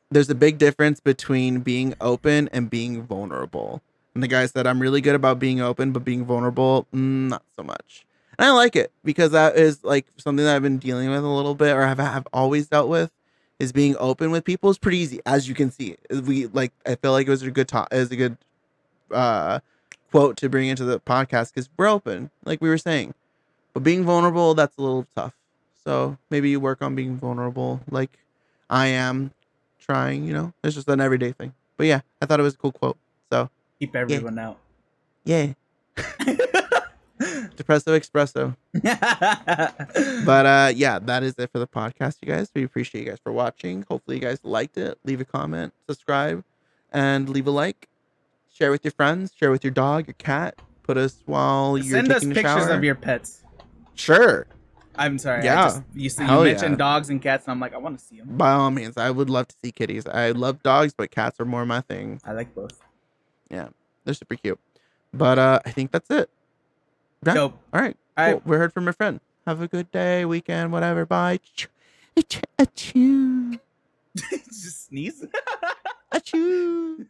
there's a big difference between being open and being vulnerable." And the guy said, "I'm really good about being open, but being vulnerable, not so much." And I like it because that is like something that I've been dealing with a little bit, or have always dealt with. Is being open with people is pretty easy, as you can see. I feel like it was a good talk, is a good uh quote to bring into the podcast because we're open, like we were saying. But being vulnerable, that's a little tough. So maybe you work on being vulnerable, like I am trying. It's just an everyday thing. But yeah, I thought it was a cool quote. So Keep yeah, everyone out. yeah, depresso espresso. But yeah, that is it for the podcast, you guys. We appreciate you guys for watching. Hopefully you guys liked it. Leave a comment, subscribe, and leave a like. Share with your friends, share with your dog, your cat. Put us while you're Send us taking a pictures shower. of your pets. Sure. I'm sorry. Yeah. You Hell mentioned yeah. dogs and cats, and I'm like, I want to see them. By all means, I would love to see kitties. I love dogs, but cats are more my thing. I like both. Yeah, they're super cute. But I think that's it. Yeah. Dope. All right. All Cool. right. We heard from your friend. Have a good day, weekend, whatever. Bye. Achoo. Just sneeze. Achoo.